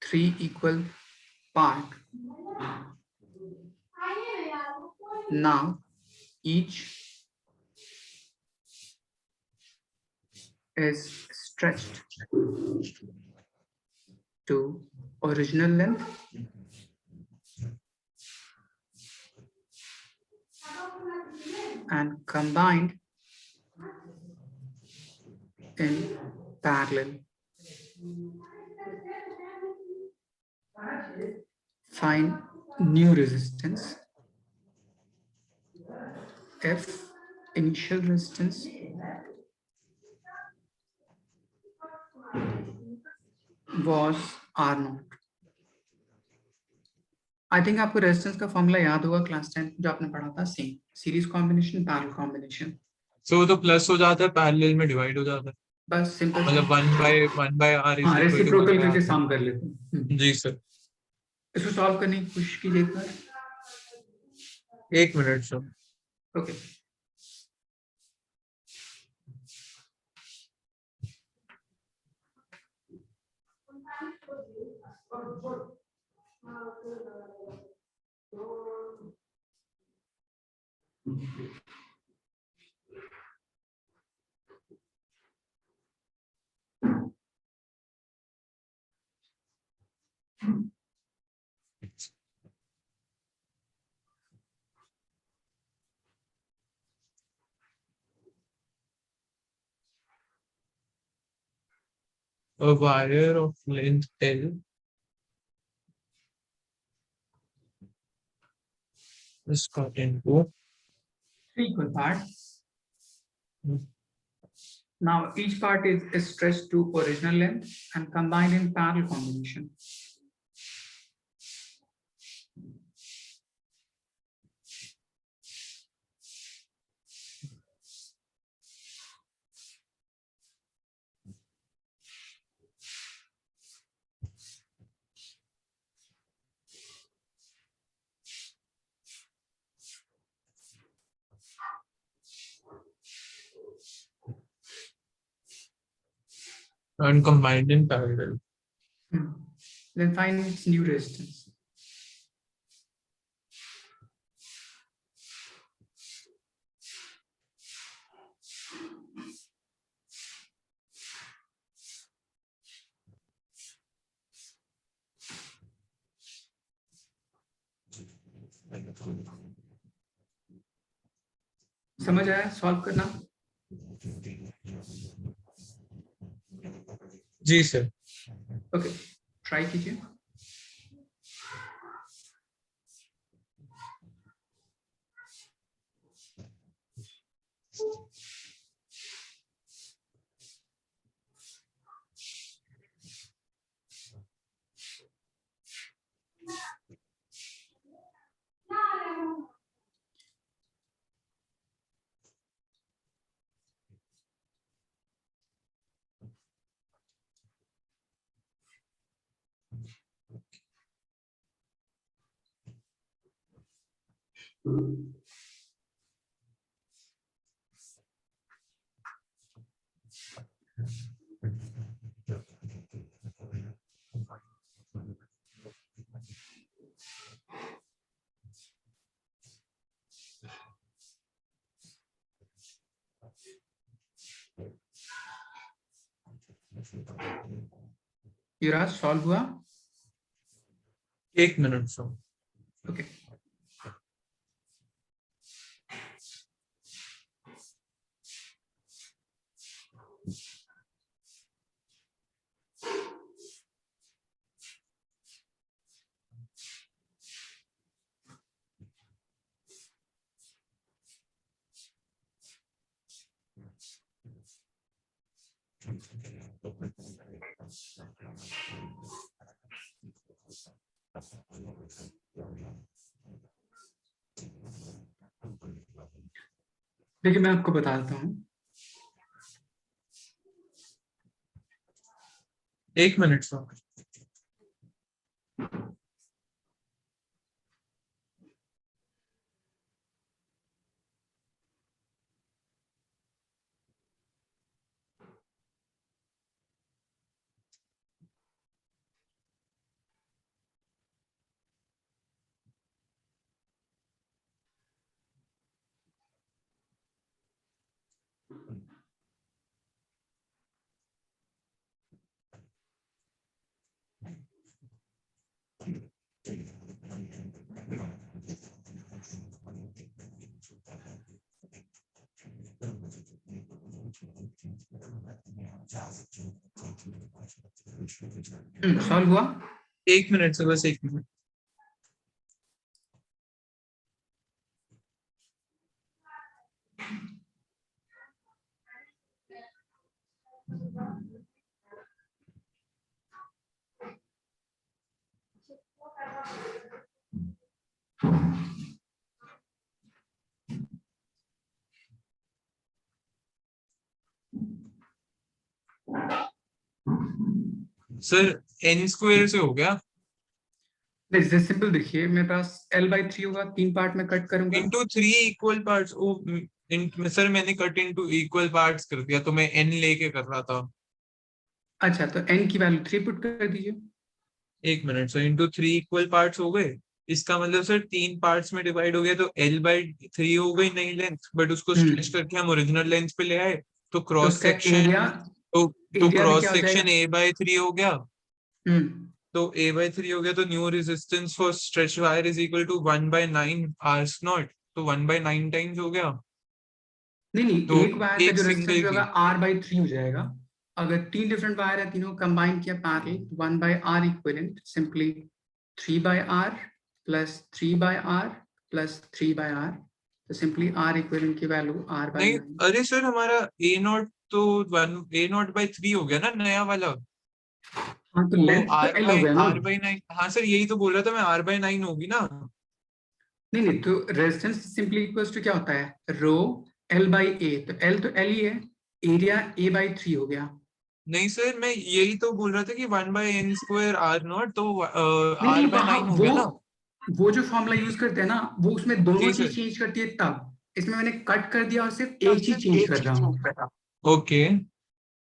S2: 3 equal part. Now each is stretched to original length and combined in parallel. Find new resistance if initial resistance was R0. I think आपको resistance का formula याद होगा class 10 जो आपने पढ़ा था, same series combination parallel combination.
S1: So वो तो प्लस हो जाता है, पैरेलल में डिवाइड हो जाता है,
S2: बस सिंपल,
S1: मतलब 1/r इज
S2: हाँ
S1: इक्वल टू
S2: रेसिप्रोकल
S1: 1/r।
S2: करके सम कर लेते हैं।
S1: जी सर।
S2: इसको सॉल्व करने की कोशिश कीजिए एक बार।
S1: 1 minute sir.
S2: Okay,
S1: A wire of length L is cut into
S2: 3 equal parts. Now each part is stretched to original length and combined in parallel combination.
S1: and combined in parallel.
S2: Then find its new resistance. समझ आया solve करना?
S1: जी sir.
S2: Okay, try कीजिए। युवराज solve हुआ?
S1: 1 minute sir.
S2: Okay, देखिए मैं आपको बताता हूँ।
S1: 1 मिनट सर।
S2: सॉल्व हुआ?
S1: 1 मिनट सर, बस 1 मिनट। सर n स्क्वायर से हो गया
S2: नहीं सिंपल, देखिए मेरे पास L/3 होगा, 3 पार्ट में कट करूंगा।
S1: Into 3 equal parts. ओ सर मैंने कट इंटू इक्वल पार्ट्स कर दिया, तो मैं n लेके कर रहा था।
S2: अच्छा, तो n की वैल्यू 3 पुट कर दीजिए।
S1: 1 minute sir, into 3 equal parts हो गए। इसका मतलब सर 3 पार्ट्स में डिवाइड हो गया, तो L/3 हो गई नई लेंथ, बट उसको स्ट्रेच करके हम ओरिजिनल लेंथ पे ले आए, तो
S2: तो
S1: क्रॉस
S2: उसका
S1: सेक्शन
S2: एरिया,
S1: तो
S2: एरिया भी
S1: क्रॉस
S2: क्या हो
S1: सेक्शन
S2: जाएगा?
S1: A/3 हो गया।
S2: हम्म
S1: तो A/3 हो गया, तो new resistance for stretch wire is equal to 1/9 R's nought, तो 1/9 टाइम्स हो गया।
S2: नहीं नहीं,
S1: तो
S2: एक वायर का
S1: एक
S2: जो रेजिस्टेंस
S1: सिंगल
S2: होगा
S1: की
S2: R/3 हो जाएगा। अगर 3 डिफरेंट वायर है, तीनों कंबाइन किया parallel, 1/R equivalent simply 3/R plus 3/R plus 3/R, तो सिंपली R इक्विवेलेंट की वैल्यू
S1: नहीं,
S2: R/9।
S1: अरे सर हमारा A0 तो 1 A0/3 हो गया ना नया वाला।
S2: हाँ तो
S1: तो
S2: लेंथ तो
S1: R
S2: L हो
S1: बाई
S2: गया ना।
S1: R/9, हाँ सर यही तो बोल रहा था मैं, R/9 होगी ना।
S2: नहीं नहीं, तो रेजिस्टेंस सिंपली इक्वल्स टू क्या होता है, रो L/A, तो L तो L ही है, एरिया A/3 हो गया।
S1: नहीं सर, मैं यही तो बोल रहा था कि 1/n² R0, तो
S2: नहीं नहीं, वहां
S1: R/9 हो गया ना।
S2: वो जो फॉर्मूला यूज करते हैं ना, वो उसमें दोनों
S1: जी सर।
S2: चीज चेंज करती है तब। इसमें मैंने कट कर दिया और सिर्फ एक चीज चेंज कर रहा हूँ।
S1: ओके।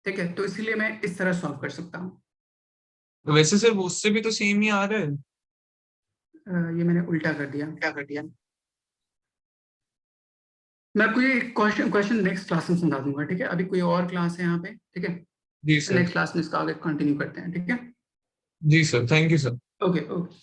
S2: ठीक है, तो इसलिए मैं इस तरह सॉल्व कर सकता हूँ।
S1: वैसे सर उससे भी तो सेम ही आ रहा है।
S2: ये मैंने उल्टा कर दिया।
S1: क्या कर दिया?
S2: मैं आपको ये क्वेश्चन क्वेश्चन नेक्स्ट क्लास में समझा दूंगा, ठीक है? अभी कोई और क्लास है यहाँ पे, ठीक है?
S1: जी सर।
S2: नेक्स्ट क्लास में इसका आगे कंटिन्यू करते हैं, ठीक है?
S1: जी sir, thank you sir.
S2: Okay okay.